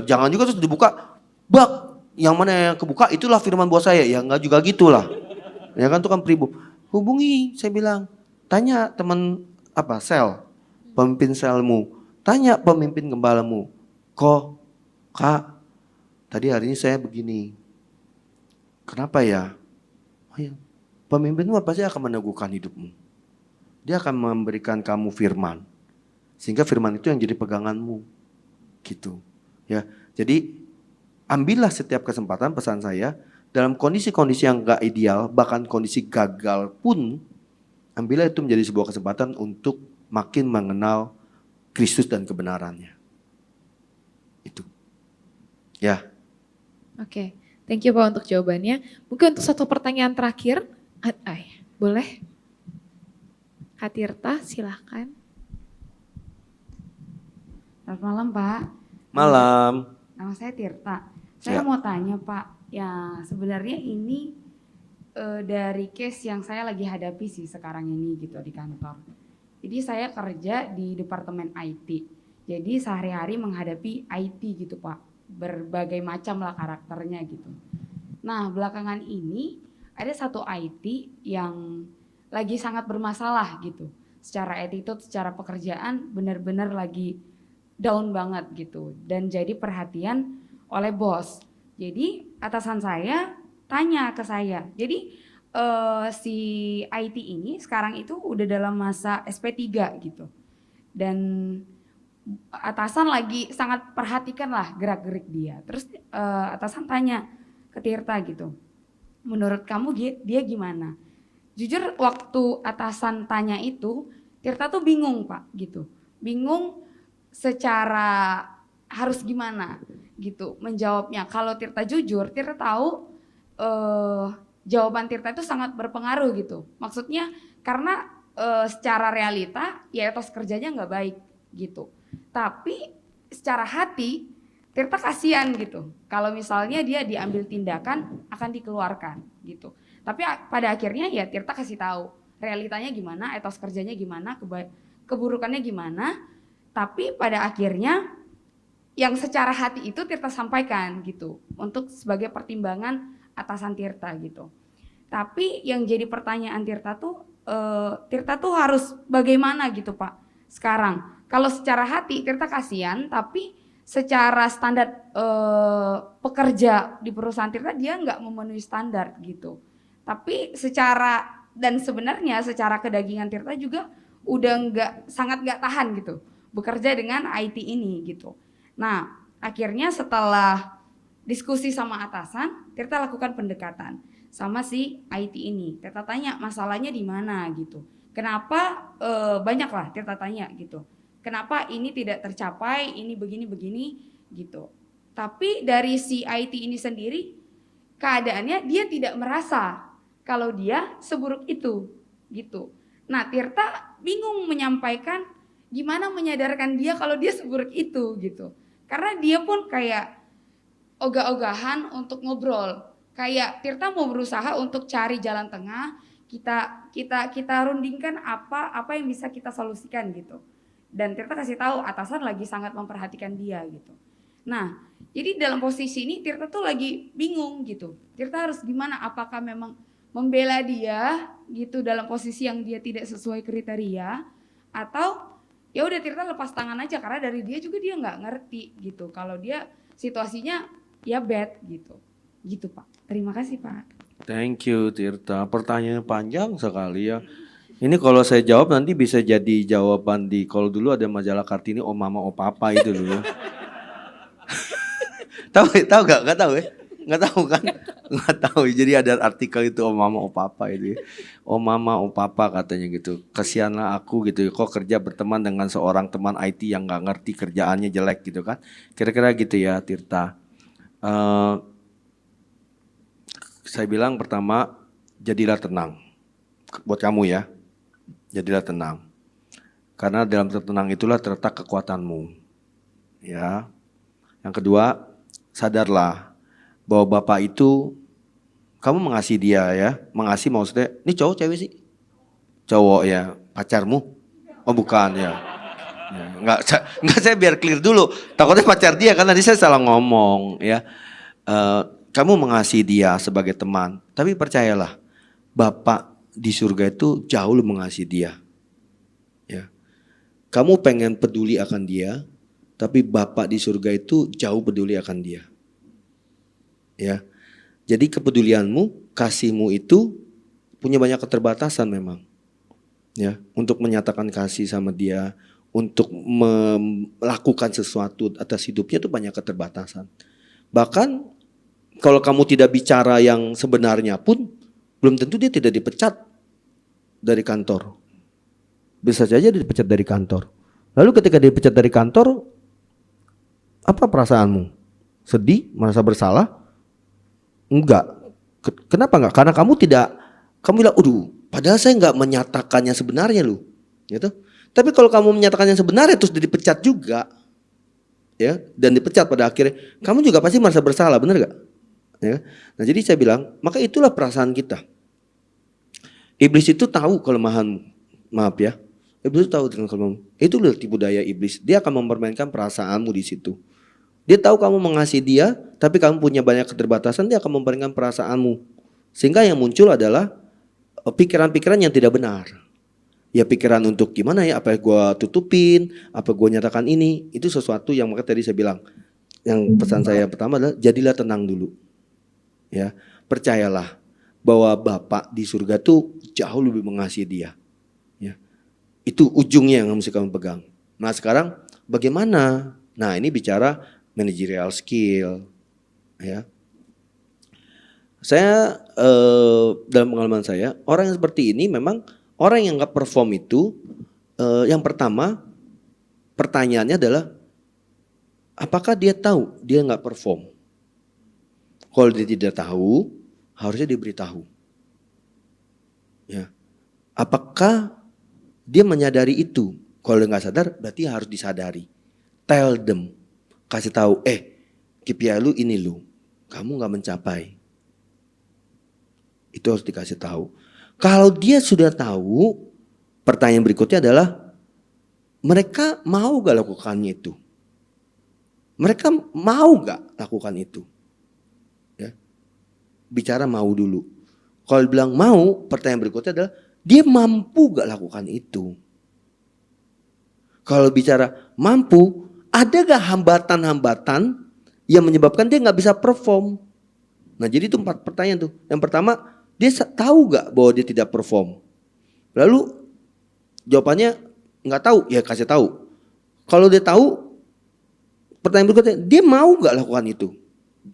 Jangan juga terus dibuka bak. Yang mana yang kebuka itulah firman buat saya. Ya nggak juga gitulah. Ya kan itu kan pribumi. Hubungi, saya bilang, tanya teman sel, pemimpin selmu, tanya pemimpin gembalamu, Kak, tadi hari ini saya begini, kenapa ya? Oh ya, pemimpinmu pasti akan meneguhkan hidupmu, dia akan memberikan kamu firman, sehingga firman itu yang jadi peganganmu, gitu. Ya, jadi ambillah setiap kesempatan, pesan saya. Dalam kondisi-kondisi yang gak ideal, bahkan kondisi gagal pun, ambillah itu menjadi sebuah kesempatan untuk makin mengenal Kristus dan kebenarannya. Itu. Ya. Oke, thank you Pak untuk jawabannya. Mungkin untuk satu pertanyaan terakhir, boleh? Kak Tirta, silahkan. Selamat malam Pak. Malam. Nama saya Tirta. Saya mau tanya Pak, ya sebenarnya ini dari case yang saya lagi hadapi sih sekarang ini gitu di kantor. Jadi saya kerja di departemen IT. Jadi sehari-hari menghadapi IT gitu Pak. Berbagai macam lah karakternya gitu. Nah belakangan ini ada satu IT yang lagi sangat bermasalah gitu. Secara attitude, secara pekerjaan benar-benar lagi down banget gitu. Dan jadi perhatian oleh bos. Jadi atasan saya tanya ke saya. Jadi si IT ini sekarang itu udah dalam masa SP3 gitu. Dan atasan lagi sangat perhatikan lah gerak-gerik dia. Terus atasan tanya ke Tirta gitu. Menurut kamu dia gimana? Jujur waktu atasan tanya itu, Tirta tuh bingung Pak gitu. Bingung secara harus gimana gitu menjawabnya. Kalau Tirta jujur, Tirta tahu jawaban Tirta itu sangat berpengaruh gitu. Maksudnya karena secara realita ya etos kerjanya nggak baik gitu. Tapi secara hati Tirta kasihan gitu. Kalau misalnya dia diambil tindakan akan dikeluarkan gitu. Tapi pada akhirnya ya Tirta kasih tahu realitanya gimana, etos kerjanya gimana, keburukannya gimana. Tapi pada akhirnya yang secara hati itu Tirta sampaikan gitu untuk sebagai pertimbangan atasan Tirta gitu. Tapi yang jadi pertanyaan Tirta tuh harus bagaimana gitu Pak sekarang. Kalau secara hati Tirta kasihan, tapi secara standar pekerja di perusahaan Tirta dia nggak memenuhi standar gitu. Tapi sebenarnya secara kedagingan Tirta juga udah sangat nggak tahan gitu bekerja dengan IT ini gitu. Nah, akhirnya setelah diskusi sama atasan, Tirta lakukan pendekatan sama si IT ini. Tirta tanya masalahnya di mana gitu. Kenapa banyak lah Tirta tanya gitu. Kenapa ini tidak tercapai, ini begini-begini gitu. Tapi dari si IT ini sendiri keadaannya dia tidak merasa kalau dia seburuk itu gitu. Nah, Tirta bingung menyampaikan gimana menyadarkan dia kalau dia seburuk itu gitu. Karena dia pun kayak ogah-ogahan untuk ngobrol. Kayak Tirta mau berusaha untuk cari jalan tengah, kita rundingkan apa yang bisa kita solusikan gitu. Dan Tirta kasih tahu atasan lagi sangat memperhatikan dia gitu. Nah, jadi dalam posisi ini Tirta tuh lagi bingung gitu. Tirta harus gimana? Apakah memang membela dia gitu dalam posisi yang dia tidak sesuai kriteria, atau ya udah Tirta lepas tangan aja karena dari dia juga dia nggak ngerti gitu. Kalau dia situasinya ya bad gitu. Gitu Pak. Terima kasih Pak. Thank you Tirta. Pertanyaannya panjang sekali ya. Ini kalau saya jawab nanti bisa jadi jawaban di, kalau dulu ada majalah Kartini Oh Mama Oh Papa itu dulu. Tahu gak? Gak tahu ya? Gak tahu kan? Gak tahu. Jadi ada artikel itu Oh Mama Oh Papa itu. Oh Mama Oh Papa katanya gitu. Kasihanlah aku gitu. Kok kerja berteman dengan seorang teman IT yang gak ngerti kerjaannya jelek gitu kan? Kira-kira gitu ya Tirta. Saya bilang pertama, jadilah tenang. Buat kamu ya. Jadilah tenang. Karena dalam tenang itulah terletak kekuatanmu. Ya. Yang kedua, sadarlah bahwa Bapak itu kamu mengasihi dia ya. Mengasihi maksudnya, ini cowok cewek sih? Cowok ya, pacarmu? Oh bukan ya. Ya enggak saya biar clear dulu. Takutnya pacar dia karena tadi saya salah ngomong ya. Kamu mengasihi dia sebagai teman, tapi percayalah Bapak di surga itu jauh lebih mengasihi dia. Ya. Kamu pengen peduli akan dia, tapi Bapak di surga itu jauh peduli akan dia. Ya. Jadi kepedulianmu, kasihmu itu punya banyak keterbatasan memang. Ya, untuk menyatakan kasih sama dia, untuk melakukan sesuatu atas hidupnya itu banyak keterbatasan. Bahkan kalau kamu tidak bicara yang sebenarnya pun, belum tentu dia tidak dipecat dari kantor. Bisa saja dia dipecat dari kantor. Lalu ketika dia dipecat dari kantor, apa perasaanmu? Sedih? Merasa bersalah? Enggak. Kenapa enggak? Karena kamu bilang, padahal saya enggak menyatakannya sebenarnya loh. Gitu. Tapi kalau kamu menyatakannya sebenarnya terus dia dipecat juga, ya, dan dipecat pada akhirnya, kamu juga pasti merasa bersalah, benar enggak? Ya. Nah jadi saya bilang, maka itulah perasaan kita. Iblis itu tahu kelemahanmu. Maaf ya. Iblis itu tahu dengan kelemahanmu. Itulah tipu daya iblis. Dia akan mempermainkan perasaanmu di situ. Dia tahu kamu mengasihi dia, tapi kamu punya banyak keterbatasan, dia akan mempermainkan perasaanmu. Sehingga yang muncul adalah pikiran-pikiran yang tidak benar. Ya pikiran untuk gimana ya, apa yang gue tutupin, apa gue nyatakan ini. Itu sesuatu yang maka tadi saya bilang. Yang pesan saya pertama adalah jadilah tenang dulu. Ya, percayalah bahwa Bapak di surga tuh jauh lebih mengasihi dia. Ya. Itu ujungnya yang mesti kamu pegang. Nah sekarang bagaimana? Nah ini bicara managerial skill. Ya. Saya dalam pengalaman saya, orang yang seperti ini memang orang yang nggak perform itu, yang pertama pertanyaannya adalah apakah dia tahu dia nggak perform? Kalau dia tidak tahu, harusnya diberitahu. Ya. Apakah dia menyadari itu? Kalau dia nggak sadar, berarti harus disadari. Tell them, kasih tahu, KPI lu ini lu, kamu nggak mencapai. Itu harus dikasih tahu. Kalau dia sudah tahu, pertanyaan berikutnya adalah, mereka mau gak lakukannya itu? Mereka mau gak lakukan itu? Ya. Bicara mau dulu. Kalau bilang mau, pertanyaan berikutnya adalah, dia mampu gak lakukan itu? Kalau bicara mampu, ada gak hambatan-hambatan yang menyebabkan dia gak bisa perform? Nah jadi itu 4 pertanyaan tuh. Yang pertama, dia tahu gak bahwa dia tidak perform? Lalu jawabannya gak tahu, ya kasih tahu. Kalau dia tahu, pertanyaan berikutnya, dia mau gak lakukan itu?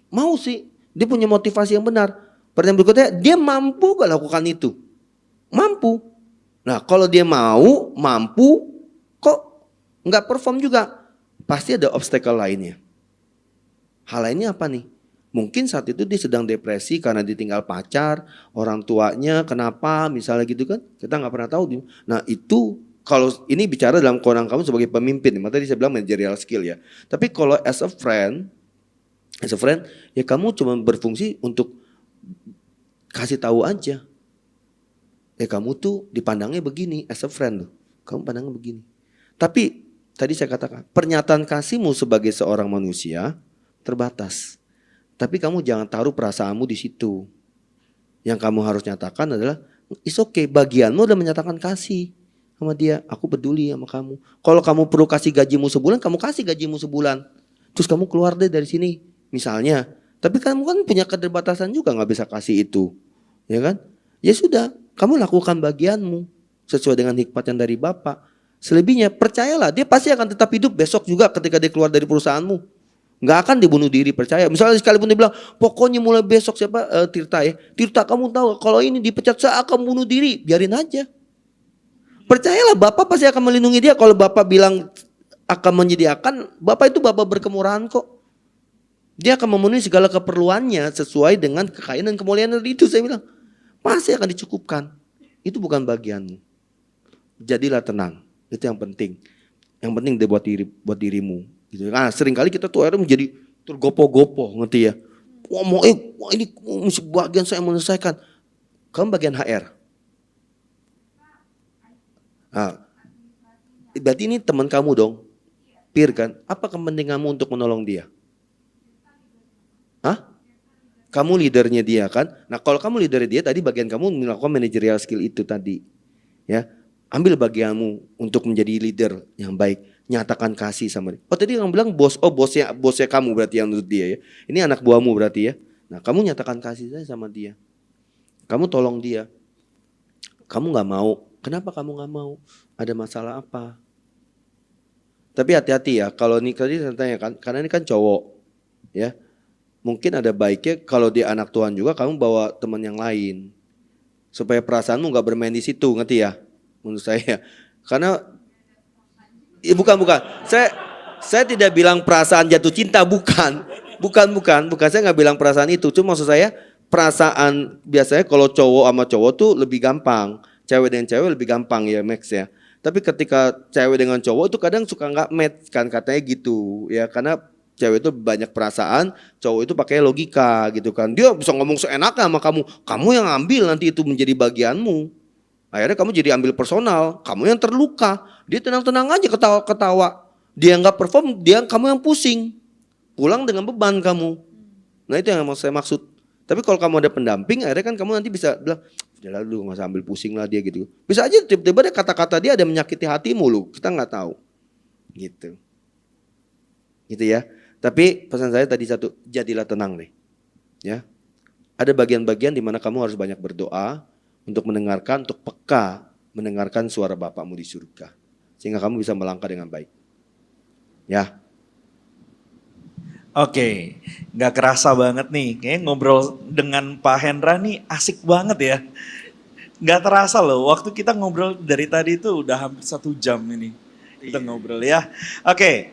Mau sih, dia punya motivasi yang benar. Pertanyaan berikutnya, dia mampu gak lakukan itu? Mampu. Nah kalau dia mampu, kok nggak perform juga? Pasti ada obstacle lainnya. Hal lainnya apa nih? Mungkin saat itu dia sedang depresi karena ditinggal pacar, orang tuanya kenapa, misalnya gitu kan. Kita nggak pernah tahu. Nah itu kalau ini bicara dalam kewenangan kamu sebagai pemimpin. Tadi saya bilang managerial skill ya. Tapi kalau as a friend ya kamu cuma berfungsi untuk kasih tahu aja. Kamu tuh dipandangnya begini as a friend loh. Kamu pandangnya begini. Tapi tadi saya katakan pernyataan kasihmu sebagai seorang manusia terbatas. Tapi kamu jangan taruh perasaanmu di situ. Yang kamu harus nyatakan adalah it's okay, bagianmu udah menyatakan kasih sama dia. Aku peduli sama kamu. Kalau kamu perlu kasih gajimu sebulan, kamu kasih gajimu sebulan. Terus kamu keluar deh dari sini misalnya. Tapi kamu kan punya keterbatasan juga, nggak bisa kasih itu. Ya kan? Ya sudah, kamu lakukan bagianmu sesuai dengan hikmat yang dari Bapak. Selebihnya percayalah, dia pasti akan tetap hidup besok juga ketika dia keluar dari perusahaanmu. Nggak akan dibunuh diri, percaya. Misalnya sekalipun dia bilang, pokoknya mulai besok siapa Tirta ya. Tirta kamu tahu kalau ini dipecat saya akan bunuh diri. Biarin aja. Percayalah Bapak pasti akan melindungi dia. Kalau Bapak bilang akan menyediakan, Bapak itu Bapak berkemurahan kok. Dia akan memenuhi segala keperluannya sesuai dengan kekayaan dan kemuliaan dari itu. Saya bilang, pasti akan dicukupkan. Itu bukan bagianmu. Jadilah tenang. Itu yang penting. Yang penting dia buat dirimu. Gitu. Nah, seringkali kita tuh akhirnya menjadi tergopoh-gopoh, ngerti ya? Wah ini bagian saya menyelesaikan. Kamu bagian HR. Nah, berarti ini teman kamu dong, peer kan? Apa kepentinganmu untuk menolong dia? Hah? Kamu leadernya dia kan? Nah kalau kamu leader dia tadi bagian kamu melakukan managerial skill itu tadi, ya. Ambil bagianmu untuk menjadi leader yang baik. Nyatakan kasih sama dia. Oh tadi yang bilang bosnya kamu berarti yang menurut dia ya. Ini anak buahmu berarti ya. Nah kamu nyatakan kasih saya sama dia. Kamu tolong dia. Kamu nggak mau. Kenapa kamu nggak mau? Ada masalah apa? Tapi hati-hati ya. Kalau ini tadi saya tanya kan, karena ini kan cowok, ya. Mungkin ada baiknya kalau dia anak Tuhan juga kamu bawa teman yang lain. Supaya perasaanmu nggak bermain di situ, ngerti ya? Menurut saya. Karena bukan. Saya tidak bilang perasaan jatuh cinta, bukan. Saya nggak bilang perasaan itu. Cuma maksud saya perasaan biasanya kalau cowok sama cowok tuh lebih gampang. Cewek dengan cewek lebih gampang ya Max ya. Tapi ketika cewek dengan cowok itu kadang suka nggak match kan katanya gitu ya. Karena cewek itu banyak perasaan, cowok itu pakai logika gitu kan. Dia bisa ngomong seenaknya sama kamu. Kamu yang ambil nanti itu menjadi bagianmu. Akhirnya kamu jadi ambil personal, kamu yang terluka. Dia tenang-tenang aja ketawa-ketawa. Dia nggak perform, kamu yang pusing. Pulang dengan beban kamu. Nah itu yang saya maksud. Tapi kalau kamu ada pendamping, akhirnya kan kamu nanti bisa bilang, udah lu nggak usah ambil pusing lah dia gitu. Bisa aja tiba-tiba kata-kata dia ada menyakiti hatimu lu, kita nggak tahu. Gitu ya. Tapi pesan saya tadi satu, jadilah tenang deh. Ya. Ada bagian-bagian di mana kamu harus banyak berdoa. Untuk mendengarkan, untuk peka mendengarkan suara Bapakmu di surga. Sehingga kamu bisa melangkah dengan baik. Ya. Oke, nggak kerasa banget nih. Kayaknya ngobrol dengan Pak Hendra nih asik banget ya. Nggak terasa loh, waktu kita ngobrol dari tadi itu udah hampir 1 jam ini. Kita ngobrol ya. Oke,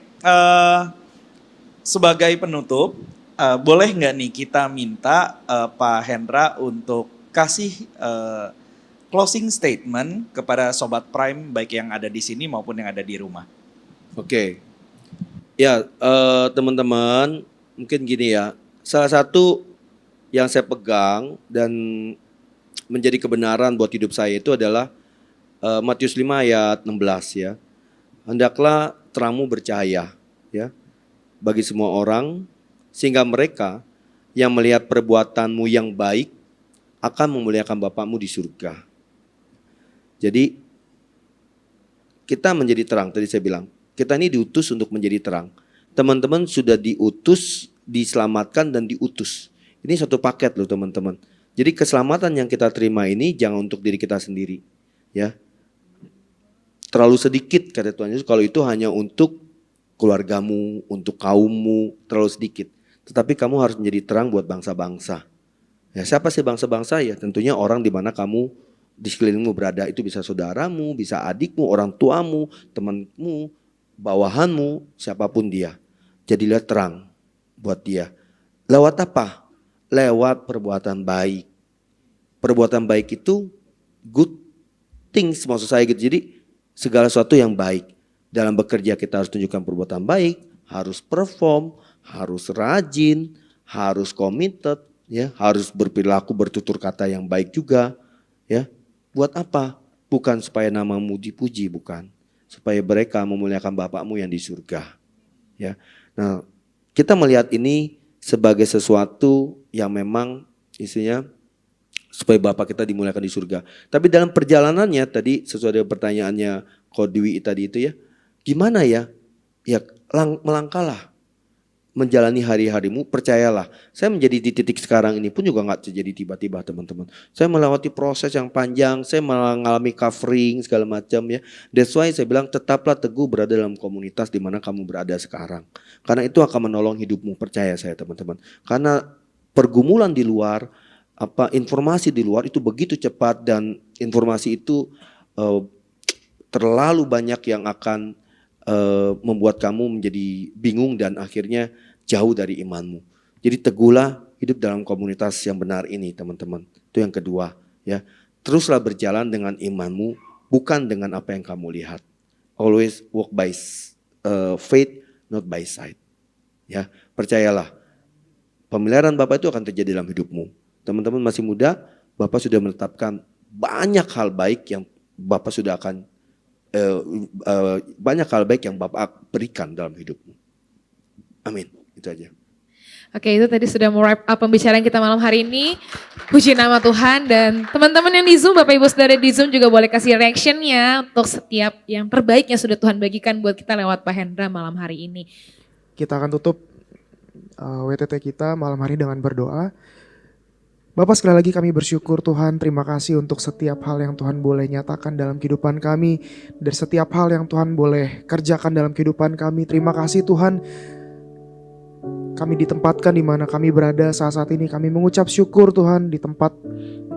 sebagai penutup, boleh nggak nih kita minta Pak Hendra untuk kasih closing statement kepada Sobat Prime baik yang ada di sini maupun yang ada di rumah. Oke. Ya teman-teman mungkin gini ya. Salah satu yang saya pegang dan menjadi kebenaran buat hidup saya itu adalah Matius 5 ayat 16 ya. Hendaklah terangmu bercahaya ya bagi semua orang sehingga mereka yang melihat perbuatanmu yang baik akan memuliakan Bapakmu di surga. Jadi kita menjadi terang, tadi saya bilang. Kita ini diutus untuk menjadi terang. Teman-teman sudah diutus, diselamatkan dan diutus. Ini satu paket loh teman-teman. Jadi keselamatan yang kita terima ini jangan untuk diri kita sendiri. Ya. Terlalu sedikit kata Tuhan Yesus kalau itu hanya untuk keluargamu, untuk kaummu, terlalu sedikit. tetapi kamu harus menjadi terang buat bangsa-bangsa. Ya, siapa sih bangsa-bangsa? Ya tentunya orang di mana kamu di sekelilingmu berada. Itu bisa saudaramu, bisa adikmu, orang tuamu, temanmu, bawahanmu, siapapun dia. Jadilah terang buat dia. Lewat apa? Lewat perbuatan baik. Perbuatan baik itu good things maksud saya gitu. Jadi segala sesuatu yang baik. Dalam bekerja kita harus tunjukkan perbuatan baik, harus perform, harus rajin, harus committed, ya, harus berperilaku bertutur kata yang baik juga, ya. Buat apa? Bukan supaya namamu dipuji, bukan. Supaya mereka memuliakan Bapakmu yang di surga. Ya. Nah, kita melihat ini sebagai sesuatu yang memang isinya supaya Bapak kita dimuliakan di surga. Tapi dalam perjalanannya tadi sesuai dengan pertanyaannya Kodwi tadi itu ya, gimana ya? Ya melangkahlah. Menjalani hari-harimu, percayalah. Saya menjadi di titik sekarang ini pun juga gak terjadi tiba-tiba teman-teman. Saya melewati proses yang panjang, saya mengalami covering segala macam ya. That's why saya bilang tetaplah teguh berada dalam komunitas di mana kamu berada sekarang. Karena itu akan menolong hidupmu, percaya saya teman-teman. Karena pergumulan di luar, informasi di luar itu begitu cepat dan informasi itu terlalu banyak yang akan membuat kamu menjadi bingung dan akhirnya jauh dari imanmu. Jadi teguhlah hidup dalam komunitas yang benar ini teman-teman. Itu yang kedua ya. Teruslah berjalan dengan imanmu bukan dengan apa yang kamu lihat. Always walk by faith not by sight. Ya, percayalah. Pemeliharaan Bapak itu akan terjadi dalam hidupmu. Teman-teman masih muda, Bapak sudah menetapkan banyak hal baik yang Bapak sudah akan banyak hal baik yang Bapak berikan dalam hidupmu. Amin. Itu aja. Oke, itu tadi sudah wrap up pembicaraan kita malam hari ini. Puji nama Tuhan dan teman-teman yang di Zoom, Bapak Ibu Saudara di Zoom juga boleh kasih reactionnya untuk setiap yang terbaik yang sudah Tuhan bagikan buat kita lewat Pak Hendra malam hari ini. Kita akan tutup WTT kita malam hari dengan berdoa. Bapak, sekali lagi kami bersyukur Tuhan, terima kasih untuk setiap hal yang Tuhan boleh nyatakan dalam kehidupan kami, dari setiap hal yang Tuhan boleh kerjakan dalam kehidupan kami. Terima kasih Tuhan, kami ditempatkan di mana kami berada saat ini. Kami mengucap syukur Tuhan, di tempat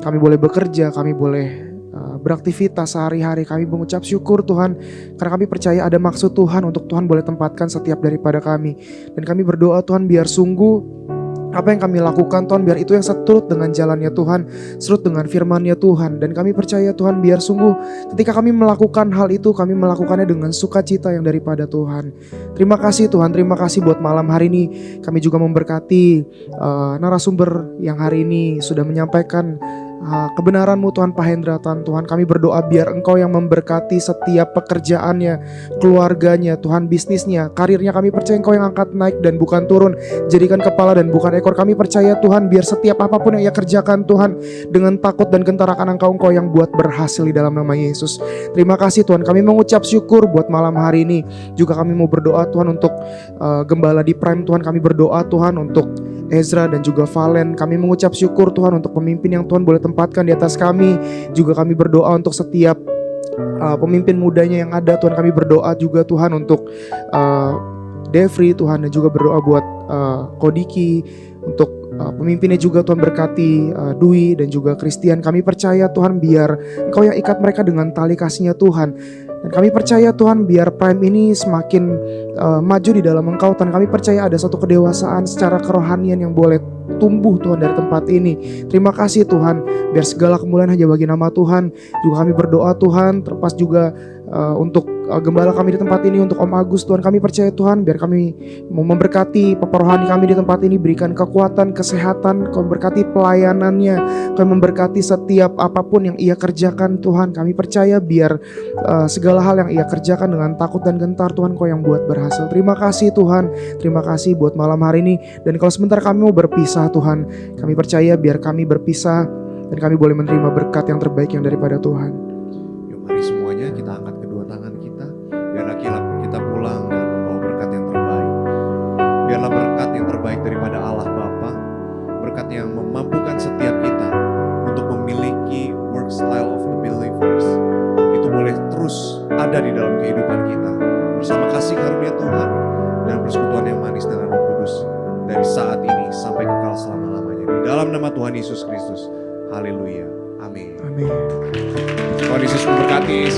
kami boleh bekerja, kami boleh beraktivitas sehari-hari. Kami mengucap syukur Tuhan, karena kami percaya ada maksud Tuhan untuk Tuhan boleh tempatkan setiap daripada kami. Dan kami berdoa Tuhan, biar sungguh apa yang kami lakukan Tuhan, biar itu yang seturut dengan jalannya Tuhan, seturut dengan firman-Nya Tuhan. Dan kami percaya Tuhan, biar sungguh ketika kami melakukan hal itu, kami melakukannya dengan sukacita yang daripada Tuhan. Terima kasih Tuhan, terima kasih buat malam hari ini. Kami juga memberkati narasumber yang hari ini sudah menyampaikan kebenaran-Mu Tuhan, Pak Hendra Tuhan. Kami berdoa biar Engkau yang memberkati setiap pekerjaannya, keluarganya, Tuhan, bisnisnya, karirnya. Kami percaya Engkau yang angkat naik dan bukan turun, jadikan kepala dan bukan ekor. Kami percaya Tuhan, biar setiap apapun yang ia kerjakan Tuhan, dengan takut dan gentar akan Engkau yang buat berhasil di dalam nama Yesus. Terima kasih Tuhan, kami mengucap syukur buat malam hari ini. Juga kami mau berdoa Tuhan untuk Gembala di Prime Tuhan. Kami berdoa Tuhan untuk Ezra dan juga Valen. Kami mengucap syukur Tuhan untuk pemimpin yang Tuhan boleh tempatkan di atas kami. Juga kami berdoa untuk setiap pemimpin mudanya yang ada Tuhan. Kami berdoa juga Tuhan untuk Devri Tuhan, dan juga berdoa buat Kodiki, untuk pemimpinnya juga Tuhan berkati Dwi dan juga Christian. Kami percaya Tuhan, biar Engkau yang ikat mereka dengan tali kasih-Nya Tuhan. Dan kami percaya Tuhan, biar Prime ini semakin maju di dalam Engkau Tuhan. Kami percaya ada satu kedewasaan secara kerohanian yang boleh tumbuh Tuhan dari tempat ini. Terima kasih Tuhan, biar segala kemuliaan hanya bagi nama Tuhan. Juga kami berdoa Tuhan, terlepas juga untuk gembala kami di tempat ini, untuk Om Agus Tuhan. Kami percaya Tuhan, biar kami mau memberkati peperohani kami di tempat ini, berikan kekuatan, kesehatan, Kau memberkati pelayanannya, Kau memberkati setiap apapun yang ia kerjakan Tuhan. Kami percaya biar segala hal yang ia kerjakan dengan takut dan gentar Tuhan, Kau yang buat berhasil. Terima kasih Tuhan, terima kasih buat malam hari ini. Dan kalau sebentar kami mau berpisah Tuhan, kami percaya biar kami berpisah dan kami boleh menerima berkat yang terbaik yang daripada Tuhan. Yuk mari semuanya kita angkat kedua tangan kita, biarlah kita pulang dengan membawa berkat yang terbaik. Biarlah berkat yang terbaik daripada Allah Bapa, berkat yang memampukan setiap kita untuk memiliki work style of the believers, itu boleh terus ada di dalam kehidupan kita, bersama kasih karunia Tuhan dan persekutuan yang manis dengan Roh Kudus. dari saat ini sampai kekal selama-lamanya. Di dalam nama Tuhan Yesus Kristus. Haleluya. Amin. Amin. Tuhan Yesus memberkati.